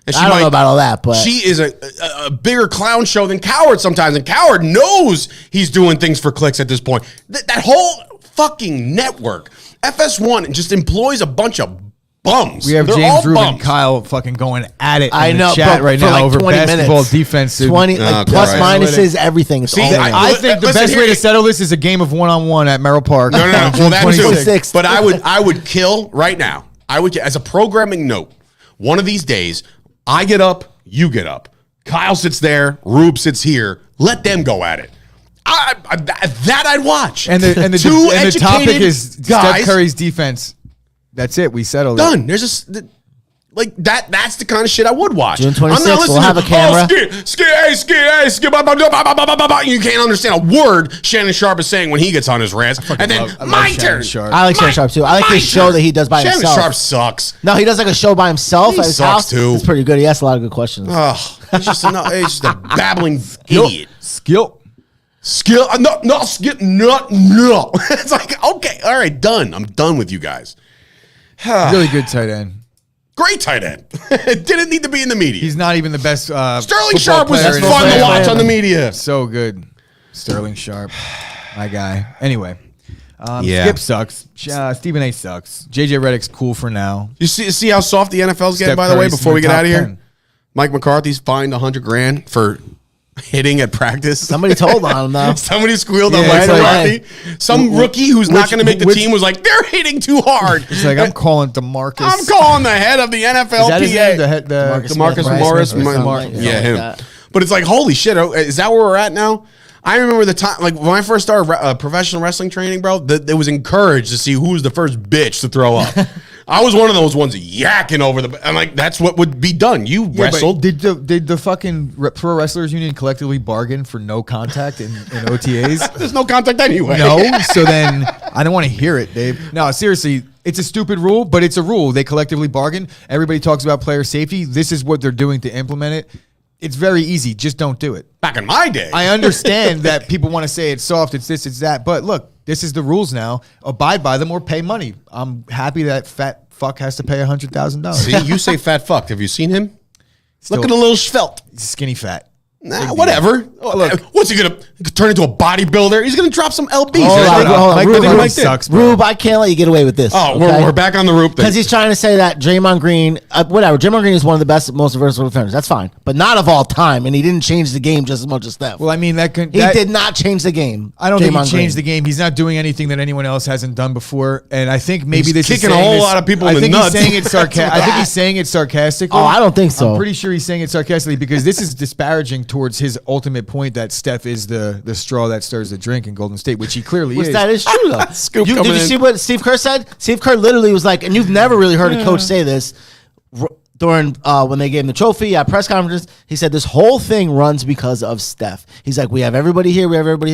[SPEAKER 1] And
[SPEAKER 3] I don't know about all that, but
[SPEAKER 1] she is a bigger clown show than Cowherd sometimes, and Cowherd knows he's doing things for clicks at this point. That whole fucking network. FS1 just employs a bunch of bums.
[SPEAKER 2] We have
[SPEAKER 1] They're
[SPEAKER 2] James
[SPEAKER 1] all
[SPEAKER 2] Rubin,
[SPEAKER 1] bums.
[SPEAKER 2] Kyle fucking going at it
[SPEAKER 3] I
[SPEAKER 2] in
[SPEAKER 3] know,
[SPEAKER 2] the chat
[SPEAKER 3] bro,
[SPEAKER 2] right
[SPEAKER 3] for
[SPEAKER 2] now
[SPEAKER 3] like
[SPEAKER 2] over
[SPEAKER 3] 20
[SPEAKER 2] basketball
[SPEAKER 3] minutes.
[SPEAKER 2] defense.
[SPEAKER 3] 20 like plus
[SPEAKER 1] Christ.
[SPEAKER 3] minuses, everything. It's
[SPEAKER 1] See,
[SPEAKER 3] all
[SPEAKER 1] I-
[SPEAKER 3] there.
[SPEAKER 2] I think the
[SPEAKER 1] Listen,
[SPEAKER 2] best way
[SPEAKER 1] here-
[SPEAKER 2] to settle this is a game of one-on-one at Merrill Park.
[SPEAKER 1] No. Well, that too.
[SPEAKER 3] 26th.
[SPEAKER 1] But I would kill right now. As a programming note, one of these days, I get up, you get up. Kyle sits there, Rube sits here. Let them go at it. That I'd watch.
[SPEAKER 2] And the
[SPEAKER 1] Two
[SPEAKER 2] and the topic
[SPEAKER 1] educated
[SPEAKER 2] is
[SPEAKER 1] guys.
[SPEAKER 2] Steph Curry's defense. That's it. We settled it.
[SPEAKER 1] Done. There's just like that. That's the kind of shit I would watch.
[SPEAKER 3] June
[SPEAKER 1] I'm not
[SPEAKER 3] 26th, we'll
[SPEAKER 1] listening
[SPEAKER 3] have a camera.
[SPEAKER 1] Skip. You can't understand a word Shannon Sharp is saying when he gets on his rant. And then
[SPEAKER 2] I love
[SPEAKER 1] my
[SPEAKER 2] Shannon
[SPEAKER 1] turn.
[SPEAKER 2] Sharp.
[SPEAKER 3] I like Shannon Sharp too. I like
[SPEAKER 1] My
[SPEAKER 3] his show
[SPEAKER 1] turn.
[SPEAKER 3] that he does by
[SPEAKER 1] Shannon
[SPEAKER 3] himself.
[SPEAKER 1] Sharp sucks.
[SPEAKER 3] No, he does like a show by himself
[SPEAKER 1] He
[SPEAKER 3] at his
[SPEAKER 1] sucks,
[SPEAKER 3] house.
[SPEAKER 1] too.
[SPEAKER 3] It's pretty good. He asks a lot of good questions.
[SPEAKER 1] Ugh, he's just a babbling idiot.
[SPEAKER 2] Skill.
[SPEAKER 1] Skill, no, skip, no. It's like, okay, all right, done. I'm done with you guys.
[SPEAKER 2] Really good tight end.
[SPEAKER 1] Great tight end. Didn't need to be in the media.
[SPEAKER 2] He's not even the best.
[SPEAKER 1] Sterling
[SPEAKER 2] football
[SPEAKER 1] Sharp was
[SPEAKER 2] player in
[SPEAKER 1] fun
[SPEAKER 2] his
[SPEAKER 1] to
[SPEAKER 2] life.
[SPEAKER 1] watch on the media.
[SPEAKER 2] So good. Sterling Sharp. My guy. Anyway.
[SPEAKER 1] Yeah.
[SPEAKER 2] Skip sucks. Stephen A sucks. JJ Redick's cool for now.
[SPEAKER 1] You see how soft the NFL's getting,
[SPEAKER 2] Steph
[SPEAKER 1] by the way,
[SPEAKER 2] Curry's
[SPEAKER 1] before
[SPEAKER 2] in
[SPEAKER 1] we
[SPEAKER 2] the
[SPEAKER 1] get
[SPEAKER 2] top
[SPEAKER 1] out of here?
[SPEAKER 2] 10.
[SPEAKER 1] Mike McCarthy's fined $100,000 for hitting at practice.
[SPEAKER 3] Somebody told on him though.
[SPEAKER 1] Somebody squealed
[SPEAKER 2] Yeah,
[SPEAKER 1] on Mike
[SPEAKER 2] it's like-
[SPEAKER 1] McCarthy. Some rookie who's not going to make the
[SPEAKER 2] which-
[SPEAKER 1] team was like, they're hitting too hard.
[SPEAKER 2] It's like, I'm calling DeMarcus.
[SPEAKER 1] I'm calling the head of the NFLPA.
[SPEAKER 2] Is that his name?
[SPEAKER 1] DeMarcus
[SPEAKER 3] Smith, right?
[SPEAKER 1] Morris.
[SPEAKER 3] Smith or something like that.
[SPEAKER 1] Yeah,
[SPEAKER 3] Something
[SPEAKER 1] him.
[SPEAKER 3] like that.
[SPEAKER 1] But it's like, holy shit, is that where we're at now? I remember the time, like when I first started professional wrestling training, bro, it was encouraged to see who was the first bitch to throw up. I was one of those ones yakking over I'm like, that's what would be done. You wrestled.
[SPEAKER 2] Did the fucking Pro Wrestlers Union collectively bargain for no contact in OTAs?
[SPEAKER 1] There's no contact anyway.
[SPEAKER 2] No, so then I don't want to hear it, Dave. No, seriously, it's a stupid rule, but it's a rule. They collectively bargain. Everybody talks about player safety. This is what they're doing to implement it. It's very easy. Just don't do it.
[SPEAKER 1] Back in my day.
[SPEAKER 2] I understand that people want to say it's soft, it's this, it's that, but look, this is the rules now. Abide by them or pay money. I'm happy that fat fuck has to pay $100,000.
[SPEAKER 1] See, you say fat fuck. Have you seen him?
[SPEAKER 2] Still-
[SPEAKER 1] Looking a little svelte.
[SPEAKER 2] Skinny fat.
[SPEAKER 1] Nah, whatever.
[SPEAKER 2] Look.
[SPEAKER 1] What's he gonna turn into a bodybuilder? He's gonna drop some LBs.
[SPEAKER 3] Hold
[SPEAKER 1] Right?
[SPEAKER 3] on, hold on.
[SPEAKER 2] Mike
[SPEAKER 3] Rube,
[SPEAKER 2] Rube
[SPEAKER 3] Rube
[SPEAKER 2] sucks, bro.
[SPEAKER 3] Rube, I can't let you get away with this.
[SPEAKER 1] Oh,
[SPEAKER 3] okay?
[SPEAKER 1] we're back on the roof.
[SPEAKER 3] Because he's trying to say that Draymond Green, whatever. Draymond Green is one of the best, most versatile defenders. That's fine, but not of all time. And he didn't change the game just as much as Steph.
[SPEAKER 2] Well, I mean, that
[SPEAKER 3] He did not change the game.
[SPEAKER 2] I don't think he
[SPEAKER 3] Draymond
[SPEAKER 2] changed the
[SPEAKER 3] Green.
[SPEAKER 2] game. He's not doing anything that anyone else hasn't done before, and I think maybe
[SPEAKER 1] He's
[SPEAKER 2] this is
[SPEAKER 1] kicking a
[SPEAKER 2] saying
[SPEAKER 1] whole
[SPEAKER 2] this-
[SPEAKER 1] lot of people
[SPEAKER 2] I
[SPEAKER 1] in the
[SPEAKER 2] think
[SPEAKER 1] nuts.
[SPEAKER 2] he's saying it I think he's saying it sarcastically.
[SPEAKER 3] Oh, I don't think so.
[SPEAKER 2] I'm pretty sure he's saying it sarcastically because this is disparaging towards his ultimate point that Steph is the straw that stirs the drink in Golden State, which he clearly
[SPEAKER 3] Which
[SPEAKER 2] is.
[SPEAKER 3] that is true though.
[SPEAKER 1] Scoop
[SPEAKER 3] Did
[SPEAKER 1] coming
[SPEAKER 3] you
[SPEAKER 1] in.
[SPEAKER 3] see what Steve Kerr said? Steve Kerr literally was like, and you've never really heard a coach say this during when they gave him the trophy at press conferences. He said this whole thing runs because of Steph. He's like, we have everybody here,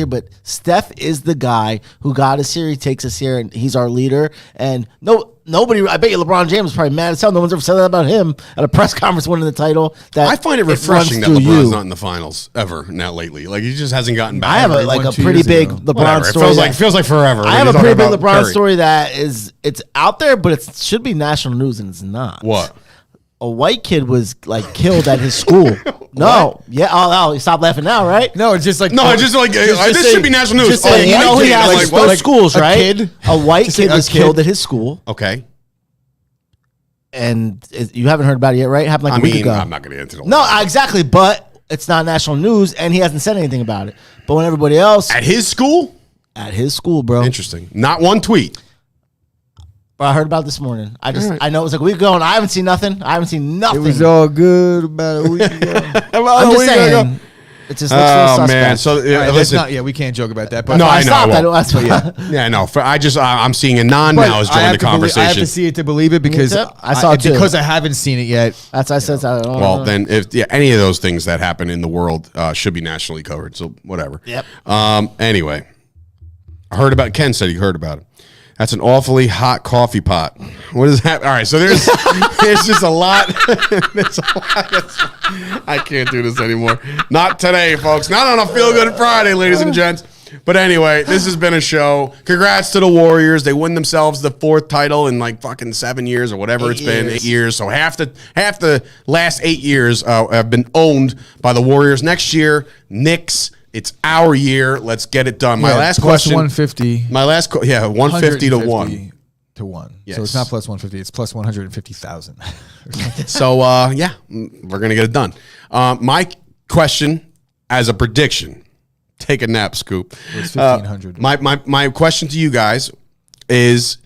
[SPEAKER 3] but Steph is the guy who got us here. He takes us here, and he's our leader. And nobody, I bet you LeBron James is probably mad as hell. No one's ever said that about him at a press conference winning the title. That
[SPEAKER 1] I find it refreshing that
[SPEAKER 3] runs through
[SPEAKER 1] LeBron's
[SPEAKER 3] you.
[SPEAKER 1] not in the finals ever. Not lately. Like he just hasn't gotten back.
[SPEAKER 3] I have
[SPEAKER 2] He
[SPEAKER 3] a
[SPEAKER 2] won 2
[SPEAKER 3] pretty
[SPEAKER 2] years
[SPEAKER 3] big
[SPEAKER 2] ago.
[SPEAKER 3] LeBron
[SPEAKER 1] Whatever. It
[SPEAKER 3] story.
[SPEAKER 1] feels like forever.
[SPEAKER 3] I
[SPEAKER 1] when
[SPEAKER 3] have
[SPEAKER 1] you're
[SPEAKER 3] a pretty
[SPEAKER 1] talking
[SPEAKER 3] big
[SPEAKER 1] about
[SPEAKER 3] LeBron
[SPEAKER 1] Curry.
[SPEAKER 3] story that it's out there, but it should be national news, and it's not.
[SPEAKER 1] What?
[SPEAKER 3] A white kid was like killed at his school. No, yeah. Oh, you stop laughing now, right?
[SPEAKER 2] No, it's just like
[SPEAKER 1] No, it's just like this should be national news.
[SPEAKER 2] just
[SPEAKER 1] Oh,
[SPEAKER 2] say-
[SPEAKER 3] You know
[SPEAKER 1] white
[SPEAKER 3] he
[SPEAKER 1] kid.
[SPEAKER 3] has
[SPEAKER 1] I'm
[SPEAKER 3] like,
[SPEAKER 1] like, what?
[SPEAKER 3] schools,
[SPEAKER 2] a
[SPEAKER 3] right?
[SPEAKER 2] kid?
[SPEAKER 3] A white
[SPEAKER 2] Just
[SPEAKER 3] kid
[SPEAKER 2] say a
[SPEAKER 3] was
[SPEAKER 2] kid?
[SPEAKER 3] killed at his school,
[SPEAKER 1] Okay.
[SPEAKER 3] and you haven't heard about it yet, right? It happened like
[SPEAKER 1] I
[SPEAKER 3] a week
[SPEAKER 1] mean,
[SPEAKER 3] ago.
[SPEAKER 1] I'm not going to get into it.
[SPEAKER 3] No, exactly, but it's not national news, and he hasn't said anything about it. But when everybody else
[SPEAKER 1] At his school?
[SPEAKER 3] at his school, bro,
[SPEAKER 1] Interesting. Not one tweet.
[SPEAKER 3] bro, I heard about it this morning. I know it was like a week ago, and I haven't seen nothing. I haven't seen
[SPEAKER 2] It
[SPEAKER 3] nothing.
[SPEAKER 2] was all good about a week ago.
[SPEAKER 3] I'm just saying. It just looks a little
[SPEAKER 1] Oh
[SPEAKER 3] suspect.
[SPEAKER 1] man! So
[SPEAKER 2] All right,
[SPEAKER 1] listen,
[SPEAKER 2] we can't joke about that. But
[SPEAKER 1] No,
[SPEAKER 3] I
[SPEAKER 1] I know,
[SPEAKER 3] stopped.
[SPEAKER 1] well,
[SPEAKER 3] That's what.
[SPEAKER 1] yeah, no. I'm seeing a non
[SPEAKER 2] But
[SPEAKER 1] now is
[SPEAKER 2] I
[SPEAKER 1] joining
[SPEAKER 2] have
[SPEAKER 1] the
[SPEAKER 2] to believe- I have
[SPEAKER 1] conversation.
[SPEAKER 2] to see it to believe it because
[SPEAKER 3] too. I saw it too.
[SPEAKER 2] because I haven't seen it yet.
[SPEAKER 3] That's I said.
[SPEAKER 1] Well, then, if any of those things that happen in the world should be nationally covered, so whatever.
[SPEAKER 3] Yep.
[SPEAKER 1] Anyway, I heard about. Ken said he heard about it. That's an awfully hot coffee pot. What is that? All right, so there's just a lot. There's a lot. I can't do this anymore. Not today, folks. Not on a Feel Good Friday, ladies and gents. But anyway, this has been a show. Congrats to the Warriors. They win themselves the 4th title in like fucking 7 years or whatever it's been. 8 years. So half the last 8 years have been owned by the Warriors. Next year, Knicks, It's our year. Let's get it done. My last
[SPEAKER 2] plus
[SPEAKER 1] question.
[SPEAKER 2] 150.
[SPEAKER 1] My last 150 to 1.
[SPEAKER 2] To 1.
[SPEAKER 1] Yes.
[SPEAKER 2] So it's not plus 150. It's plus 150,000.
[SPEAKER 1] So, we're going to get it done. My question as a prediction, take a nap, Scoop.
[SPEAKER 2] It's 1,500.
[SPEAKER 1] My question to you guys is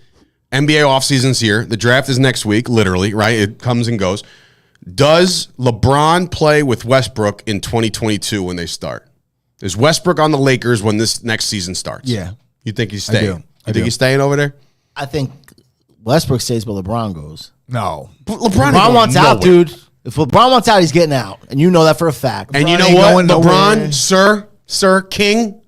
[SPEAKER 1] NBA offseason's here. The draft is next week, literally, right? It comes and goes. Does LeBron play with Westbrook in 2022 when they start? Is Westbrook on the Lakers when this next season starts?
[SPEAKER 2] Yeah.
[SPEAKER 1] You think he's staying?
[SPEAKER 2] I do.
[SPEAKER 1] Think he's staying over there?
[SPEAKER 3] I think Westbrook stays, but LeBron goes.
[SPEAKER 2] No.
[SPEAKER 1] LeBron
[SPEAKER 3] wants out, dude. If LeBron wants out, he's getting out, and you know that for a fact.
[SPEAKER 1] And you know
[SPEAKER 2] ain't
[SPEAKER 1] what,
[SPEAKER 2] going nowhere.
[SPEAKER 1] LeBron, Sir King,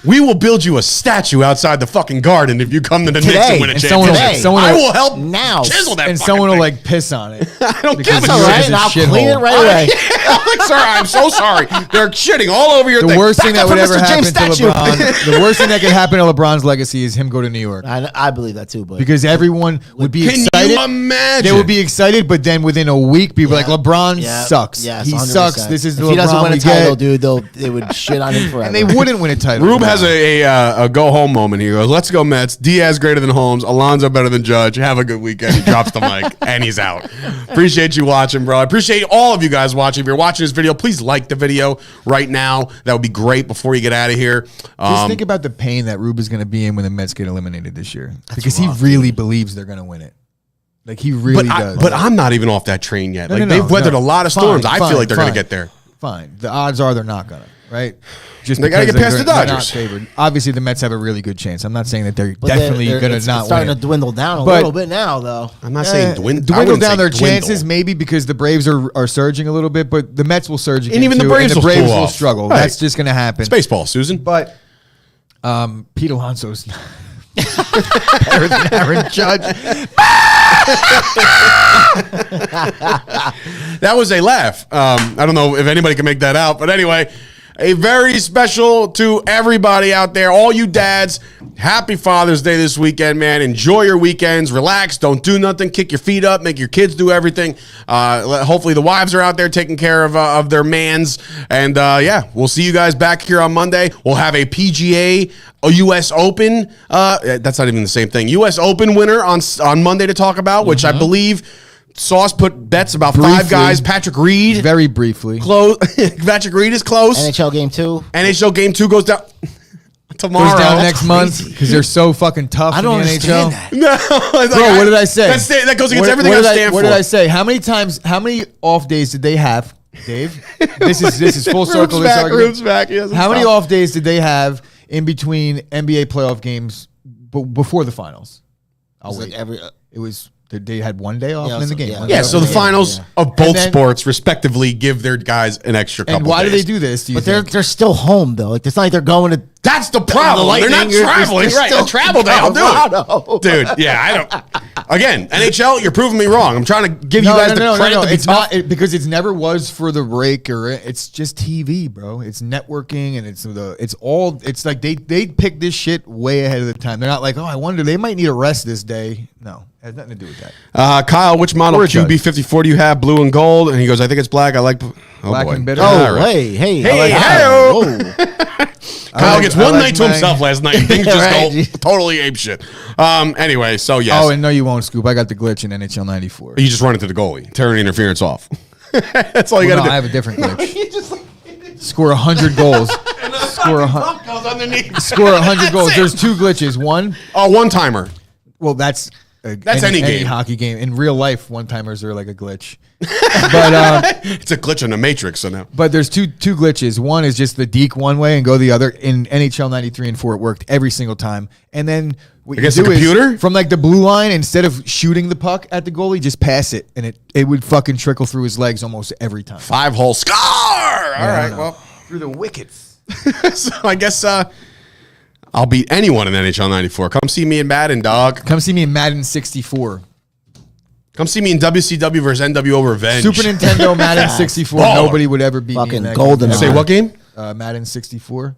[SPEAKER 1] we will build you a statue outside the fucking garden if you come to the Knicks and win a
[SPEAKER 2] And
[SPEAKER 1] championship. I will help
[SPEAKER 3] now
[SPEAKER 1] chisel that
[SPEAKER 2] And
[SPEAKER 1] fucking
[SPEAKER 2] someone will
[SPEAKER 1] thing.
[SPEAKER 2] like piss on it.
[SPEAKER 1] I don't give
[SPEAKER 3] That's
[SPEAKER 1] a
[SPEAKER 3] all
[SPEAKER 1] shit.
[SPEAKER 3] right,
[SPEAKER 2] It's
[SPEAKER 3] and
[SPEAKER 2] a
[SPEAKER 3] I'll clean it
[SPEAKER 2] shithole.
[SPEAKER 3] right away.
[SPEAKER 1] I'm like, sir, I'm so sorry. They're shitting all over your
[SPEAKER 2] The
[SPEAKER 1] thing.
[SPEAKER 2] worst thing
[SPEAKER 3] Back
[SPEAKER 2] that
[SPEAKER 3] up
[SPEAKER 2] would
[SPEAKER 3] for
[SPEAKER 2] ever
[SPEAKER 3] Mr.
[SPEAKER 2] happen
[SPEAKER 3] James
[SPEAKER 2] to
[SPEAKER 3] statue.
[SPEAKER 2] LeBron, the worst thing that could happen to LeBron's legacy is him go to New York.
[SPEAKER 3] I believe that too, but
[SPEAKER 2] Because everyone would be
[SPEAKER 1] Can
[SPEAKER 2] excited.
[SPEAKER 1] you imagine?
[SPEAKER 2] They would be excited, but then within a week, people like, LeBron sucks.
[SPEAKER 3] Yes,
[SPEAKER 2] he
[SPEAKER 3] 100%.
[SPEAKER 2] sucks. This is the
[SPEAKER 3] if he doesn't
[SPEAKER 2] LeBron
[SPEAKER 3] win a
[SPEAKER 2] we
[SPEAKER 3] title,
[SPEAKER 2] get.
[SPEAKER 3] dude, they would shit on him forever.
[SPEAKER 2] And they wouldn't win a title.
[SPEAKER 1] Rube has a go home moment. He goes, "Let's go Mets. Diaz greater than Holmes. Alonso better than Judge. Have a good weekend." He drops the mic and he's out. Appreciate you watching, bro. I appreciate all of you guys watching. If you're watching this video, please like the video right now. That would be great before you get out of here.
[SPEAKER 2] Just think about the pain that Rube is going to be in when the Mets get eliminated this year. Because he really believes they're going to win it. Like, he really does.
[SPEAKER 1] But I'm not even off that train yet.
[SPEAKER 2] No,
[SPEAKER 1] Like
[SPEAKER 2] no,
[SPEAKER 1] they've weathered
[SPEAKER 2] no.
[SPEAKER 1] a lot of
[SPEAKER 2] Fine,
[SPEAKER 1] storms. I
[SPEAKER 2] fine,
[SPEAKER 1] feel like they're going to
[SPEAKER 2] fine.
[SPEAKER 1] get there.
[SPEAKER 2] Fine. The odds are they're not going to, right? Just
[SPEAKER 1] They gotta
[SPEAKER 2] because
[SPEAKER 1] get past the
[SPEAKER 2] they're not
[SPEAKER 1] Dodgers.
[SPEAKER 2] favored. Obviously, the Mets have a really good chance. I'm not saying that they're
[SPEAKER 3] But
[SPEAKER 2] definitely going to
[SPEAKER 3] it's
[SPEAKER 2] not
[SPEAKER 3] starting
[SPEAKER 2] win
[SPEAKER 3] to
[SPEAKER 2] it.
[SPEAKER 3] dwindle down a
[SPEAKER 2] But-
[SPEAKER 3] little bit now, though.
[SPEAKER 1] I'm not saying dwindle. I
[SPEAKER 2] Dwindle
[SPEAKER 1] wouldn't
[SPEAKER 2] down
[SPEAKER 1] say
[SPEAKER 2] their
[SPEAKER 1] dwindle.
[SPEAKER 2] chances, maybe because the Braves are surging a little bit, but the Mets will surge again.
[SPEAKER 1] And even the
[SPEAKER 2] too,
[SPEAKER 1] Braves will
[SPEAKER 2] Braves
[SPEAKER 1] pull
[SPEAKER 2] will
[SPEAKER 1] off.
[SPEAKER 2] struggle.
[SPEAKER 1] Right.
[SPEAKER 2] That's just going to happen.
[SPEAKER 1] It's baseball, Susan.
[SPEAKER 2] But Pete Alonso's better than Aaron Judge.
[SPEAKER 1] That was a laugh. I don't know if anybody can make that out, but anyway, a very special to everybody out there, all you dads. Happy Father's Day this weekend, man. Enjoy your weekends. Relax. Don't do nothing. Kick your feet up. Make your kids do everything. Hopefully the wives are out there taking care of their mans. And we'll see you guys back here on Monday. We'll have a PGA, a U.S. Open. That's not even the same thing. U.S. Open winner on Monday to talk about, which I believe Sauce put bets about
[SPEAKER 2] Briefly.
[SPEAKER 1] 5 guys. Patrick Reed.
[SPEAKER 2] Very briefly.
[SPEAKER 1] Close. Patrick Reed is close.
[SPEAKER 3] NHL game 2.
[SPEAKER 1] NHL Game 2 goes down tomorrow.
[SPEAKER 2] Goes down next month because they're so fucking tough
[SPEAKER 3] I
[SPEAKER 2] in
[SPEAKER 3] don't
[SPEAKER 2] the
[SPEAKER 3] understand
[SPEAKER 2] NHL.
[SPEAKER 3] that.
[SPEAKER 1] No, like,
[SPEAKER 2] Bro, what did I say?
[SPEAKER 1] That goes against everything
[SPEAKER 2] what
[SPEAKER 1] I
[SPEAKER 2] did
[SPEAKER 1] stand for.
[SPEAKER 2] What did I say? How many off days did they have, Dave? This is full circle. This argument.
[SPEAKER 1] Rube's back. He hasn't
[SPEAKER 2] How many
[SPEAKER 1] stopped.
[SPEAKER 2] off days did they have in between NBA playoff games before the finals? I'll wait. It was they had one day off in the game.
[SPEAKER 1] Yeah, so the finals of both
[SPEAKER 2] then-
[SPEAKER 1] sports respectively give their guys an extra couple
[SPEAKER 2] And why do
[SPEAKER 1] days.
[SPEAKER 2] they do this? Do you
[SPEAKER 3] But they're
[SPEAKER 2] think?
[SPEAKER 3] still home, though. Like, it's not like they're going to...
[SPEAKER 1] That's the problem. They're not
[SPEAKER 3] Lightning,
[SPEAKER 1] traveling.
[SPEAKER 3] they're
[SPEAKER 1] Right,
[SPEAKER 3] still
[SPEAKER 1] a travel day, I'll do
[SPEAKER 3] Colorado.
[SPEAKER 1] it. Dude, yeah, I don't. Again, NHL, you're proving me wrong. I'm trying to give you guys the credit to be
[SPEAKER 2] It's
[SPEAKER 1] tough.
[SPEAKER 2] not because it's never was for the break or it's just TV, bro. It's networking and it's like they pick this shit way ahead of the time. They're not like, oh, I wonder they might need a rest this day. No, it has nothing to do with that.
[SPEAKER 1] Kyle, which model
[SPEAKER 2] Or a judge.
[SPEAKER 1] QB54 do you have? Blue and gold? And he goes, I think it's black. I like
[SPEAKER 2] Black and bitter.
[SPEAKER 3] Oh,
[SPEAKER 1] All right.
[SPEAKER 3] hey.
[SPEAKER 1] Hey,
[SPEAKER 3] Kyle.
[SPEAKER 1] Kyle gets one
[SPEAKER 2] I like
[SPEAKER 1] night to
[SPEAKER 2] mine.
[SPEAKER 1] himself last night. Things just
[SPEAKER 3] Right.
[SPEAKER 1] go totally ape shit. Anyway, so yes.
[SPEAKER 2] Oh, and no, you won't, Scoop. I got the glitch in NHL '94.
[SPEAKER 1] You just run into the goalie, tearing interference off. That's all you
[SPEAKER 2] Well,
[SPEAKER 1] got to
[SPEAKER 2] no, I
[SPEAKER 1] do.
[SPEAKER 2] have a different glitch. Score 100 goals. Score 100.
[SPEAKER 1] Goes underneath.
[SPEAKER 2] Score 100 goals. There's 2 glitches. One,
[SPEAKER 1] Oh, one timer.
[SPEAKER 2] well, that's
[SPEAKER 1] any game.
[SPEAKER 2] hockey game. In real life, one timers are like a glitch. But
[SPEAKER 1] It's a glitch in the matrix. So now.
[SPEAKER 2] But there's two glitches. One is just the deke one way and go the other. In NHL 93 and 4, it worked every single time. And then what
[SPEAKER 1] Against
[SPEAKER 2] you
[SPEAKER 1] the
[SPEAKER 2] do is
[SPEAKER 1] computer?
[SPEAKER 2] from like the blue line, instead of shooting the puck at the goalie, just pass it, and it would fucking trickle through his legs almost every time.
[SPEAKER 1] 5-hole score. All right. Well,
[SPEAKER 2] Through the wickets.
[SPEAKER 1] so I guess I'll beat anyone in NHL 94. Come see me in Madden, dog.
[SPEAKER 2] Come see me in Madden 64.
[SPEAKER 1] Come see me in WCW versus NWO Revenge.
[SPEAKER 2] Super Nintendo Madden 64.
[SPEAKER 1] Baller.
[SPEAKER 2] Nobody would ever beat me
[SPEAKER 3] Fucking
[SPEAKER 2] in that
[SPEAKER 3] golden
[SPEAKER 2] game.
[SPEAKER 1] Say what game?
[SPEAKER 2] Madden 64.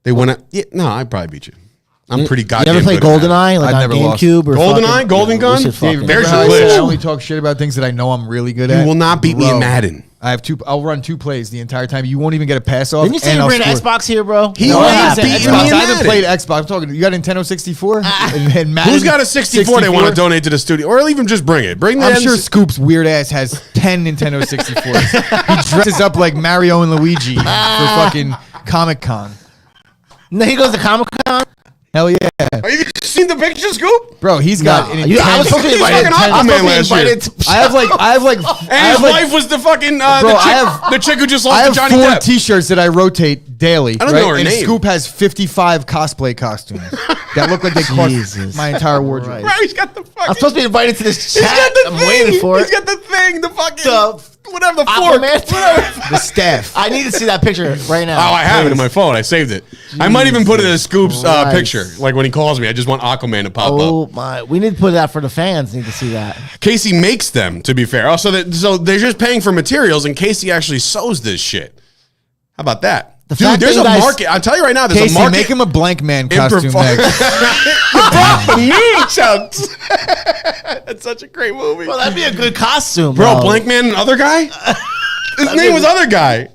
[SPEAKER 1] They won it. Yeah, no, I'd probably beat you. I'm pretty
[SPEAKER 3] You
[SPEAKER 1] goddamn
[SPEAKER 3] ever play
[SPEAKER 1] good at Madden.
[SPEAKER 3] GoldenEye? Like
[SPEAKER 2] I've
[SPEAKER 3] on
[SPEAKER 2] never lost.
[SPEAKER 3] GameCube or
[SPEAKER 1] GoldenEye?
[SPEAKER 3] fucking-
[SPEAKER 1] Golden
[SPEAKER 3] we
[SPEAKER 1] Gun?
[SPEAKER 3] should fucking-
[SPEAKER 1] There's
[SPEAKER 2] Remember
[SPEAKER 1] your
[SPEAKER 2] how I said
[SPEAKER 1] glitch.
[SPEAKER 2] I only talk shit about things that I know I'm really good at?
[SPEAKER 1] You will not beat me in
[SPEAKER 2] Bro,
[SPEAKER 1] Madden.
[SPEAKER 2] I have 2. I'll run 2 plays the entire time. You won't even get a pass off.
[SPEAKER 3] Didn't you say you bring an Xbox here, bro?
[SPEAKER 1] He
[SPEAKER 3] No,
[SPEAKER 1] was
[SPEAKER 3] I
[SPEAKER 1] beating
[SPEAKER 3] haven't.
[SPEAKER 1] me
[SPEAKER 2] Xbox.
[SPEAKER 1] in
[SPEAKER 2] I haven't
[SPEAKER 1] Madden.
[SPEAKER 2] played Xbox. I'm talking. You got Nintendo 64? And Madden
[SPEAKER 1] Who's got a 64 they want to donate to the studio? Or even just bring it. Bring the
[SPEAKER 2] I'm sure Scoop's weird ass has 10 Nintendo 64s. He dresses up like Mario and Luigi for fucking Comic Con.
[SPEAKER 3] No, he goes to Comic Con.
[SPEAKER 2] Hell yeah,
[SPEAKER 1] Have you seen the picture, Scoop?
[SPEAKER 2] bro. He's got an
[SPEAKER 3] I was
[SPEAKER 2] intense.
[SPEAKER 3] supposed to be
[SPEAKER 1] He's
[SPEAKER 3] invited.
[SPEAKER 1] fucking
[SPEAKER 3] I was
[SPEAKER 1] Aquaman
[SPEAKER 3] supposed to be
[SPEAKER 1] last year.
[SPEAKER 3] invited to-
[SPEAKER 2] I have like.
[SPEAKER 1] And
[SPEAKER 2] I
[SPEAKER 1] his
[SPEAKER 2] have like.
[SPEAKER 1] wife was the fucking
[SPEAKER 2] Bro,
[SPEAKER 1] the, chick,
[SPEAKER 2] I have-
[SPEAKER 1] the chick who just
[SPEAKER 2] I
[SPEAKER 1] lost to
[SPEAKER 2] have
[SPEAKER 1] Johnny
[SPEAKER 2] 4
[SPEAKER 1] Depp.
[SPEAKER 2] T-shirts that I rotate daily.
[SPEAKER 1] I don't
[SPEAKER 2] right?
[SPEAKER 1] know her
[SPEAKER 2] and
[SPEAKER 1] name.
[SPEAKER 2] Scoop has 55 cosplay costumes that look like they cost
[SPEAKER 3] Jesus.
[SPEAKER 2] my entire wardrobe.
[SPEAKER 3] Right.
[SPEAKER 1] Bro, he's got the fucking.
[SPEAKER 3] I'm supposed to be invited to this
[SPEAKER 1] He's
[SPEAKER 3] chat.
[SPEAKER 1] got the
[SPEAKER 3] I'm
[SPEAKER 1] thing.
[SPEAKER 3] waiting for
[SPEAKER 1] He's
[SPEAKER 3] it.
[SPEAKER 1] got the thing. The fucking
[SPEAKER 3] The
[SPEAKER 1] whatever the fork.
[SPEAKER 3] Aquaman.
[SPEAKER 2] The staff.
[SPEAKER 3] I need to see that picture right now.
[SPEAKER 1] Oh, I have it in my phone. I saved it. I might even put it as Scoop's
[SPEAKER 3] Christ.
[SPEAKER 1] picture. Like when he calls me, I just want Aquaman to pop
[SPEAKER 3] Oh
[SPEAKER 1] up.
[SPEAKER 3] my! We need to put that for the fans. Need to see that.
[SPEAKER 1] Casey makes them, to be fair. Oh, so they're just paying for materials, and Casey actually sews this shit. How about that?
[SPEAKER 3] The
[SPEAKER 1] Dude,
[SPEAKER 3] fact
[SPEAKER 1] there's
[SPEAKER 3] that
[SPEAKER 1] a
[SPEAKER 3] you guys-
[SPEAKER 1] market. I'll tell you right now, there's
[SPEAKER 2] Casey,
[SPEAKER 1] a market.
[SPEAKER 2] make him a blank man costume
[SPEAKER 1] Improv-
[SPEAKER 2] next.
[SPEAKER 1] You brought the me, Chunks. That's such a great movie.
[SPEAKER 3] Well, that'd be a good costume,
[SPEAKER 1] Bro, Blank Man and Other Guy? His name was Other Guy.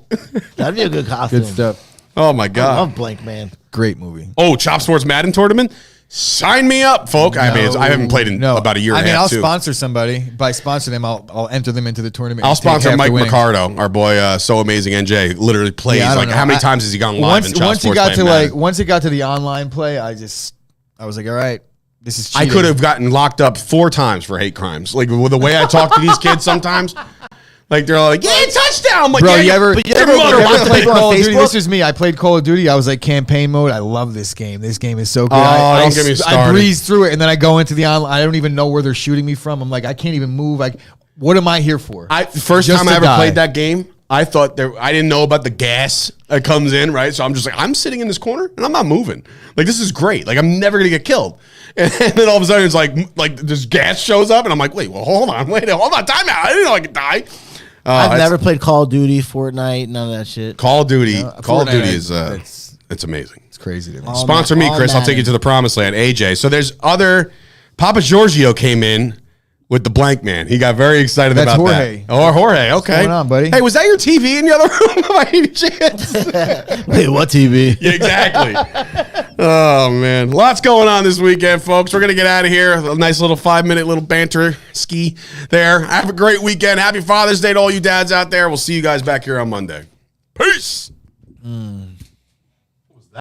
[SPEAKER 3] That'd be a good costume.
[SPEAKER 2] Good stuff.
[SPEAKER 1] Oh, my
[SPEAKER 3] I
[SPEAKER 1] God.
[SPEAKER 3] love Blank Man.
[SPEAKER 2] Great movie.
[SPEAKER 1] Oh, Chop Sports Madden Tournament? Sign me up, folk. I mean, I haven't played in about a year and a half,
[SPEAKER 2] I'll
[SPEAKER 1] too.
[SPEAKER 2] sponsor somebody. By sponsor them, I'll enter them into the tournament.
[SPEAKER 1] I'll
[SPEAKER 2] and take
[SPEAKER 1] sponsor
[SPEAKER 2] half
[SPEAKER 1] Mike
[SPEAKER 2] the winnings.
[SPEAKER 1] Ricardo, our boy, So Amazing NJ. Literally plays.
[SPEAKER 2] Yeah, I don't
[SPEAKER 1] like,
[SPEAKER 2] know.
[SPEAKER 1] how many times has he gone live in Chop
[SPEAKER 2] Once he
[SPEAKER 1] Sports
[SPEAKER 2] got to
[SPEAKER 1] playing Madden?
[SPEAKER 2] once it got to the online play, I was like, all right, this is
[SPEAKER 1] I
[SPEAKER 2] cheating.
[SPEAKER 1] could have gotten locked up 4 times for hate crimes. Like, with the way I talk to these kids sometimes. Like, they're like, yeah, touchdown. I'm like,
[SPEAKER 2] Bro,
[SPEAKER 1] yeah,
[SPEAKER 2] you ever
[SPEAKER 1] your mother wants to
[SPEAKER 2] played
[SPEAKER 1] play
[SPEAKER 2] Call of
[SPEAKER 3] Facebook?
[SPEAKER 2] Duty? This was me. I played Call of Duty. I was like campaign mode. I love this game. This game is so good.
[SPEAKER 1] Oh, don't get me
[SPEAKER 2] I
[SPEAKER 1] started.
[SPEAKER 2] breeze through it, and then I go into the online. I don't even know where they're shooting me from. I'm like, I can't even move. Like, what am I here for?
[SPEAKER 1] First
[SPEAKER 2] Just
[SPEAKER 1] time I
[SPEAKER 2] to
[SPEAKER 1] ever
[SPEAKER 2] die.
[SPEAKER 1] played that game, I thought I didn't know about the gas that comes in, right? So I'm just like, I'm sitting in this corner and I'm not moving. Like, this is great. Like, I'm never gonna get killed. And then all of a sudden, it's like this gas shows up, and I'm like, wait, well, hold on, time out. I didn't know I could die.
[SPEAKER 3] I've never played Call of Duty, Fortnite, none of that shit.
[SPEAKER 1] Call of Duty. Call of
[SPEAKER 2] Fortnite,
[SPEAKER 1] Duty is
[SPEAKER 2] it's
[SPEAKER 1] amazing.
[SPEAKER 2] It's crazy to me.
[SPEAKER 1] Sponsor me,
[SPEAKER 3] all
[SPEAKER 1] Chris. I'll take you to the promised land. AJ. So there's other. Papa Giorgio came in with the blank man. He got very excited
[SPEAKER 2] That's
[SPEAKER 1] about
[SPEAKER 2] Jorge.
[SPEAKER 1] that. Oh, Jorge. Okay.
[SPEAKER 2] going on, buddy?
[SPEAKER 1] Hey, was that your TV in the other room by any chance?
[SPEAKER 3] Wait, what TV?
[SPEAKER 1] Yeah, exactly. Oh, man. Lots going on this weekend, folks. We're going to get out of here. A nice little 5-minute little banter ski there. Have a great weekend. Happy Father's Day to all you dads out there. We'll see you guys back here on Monday. Peace.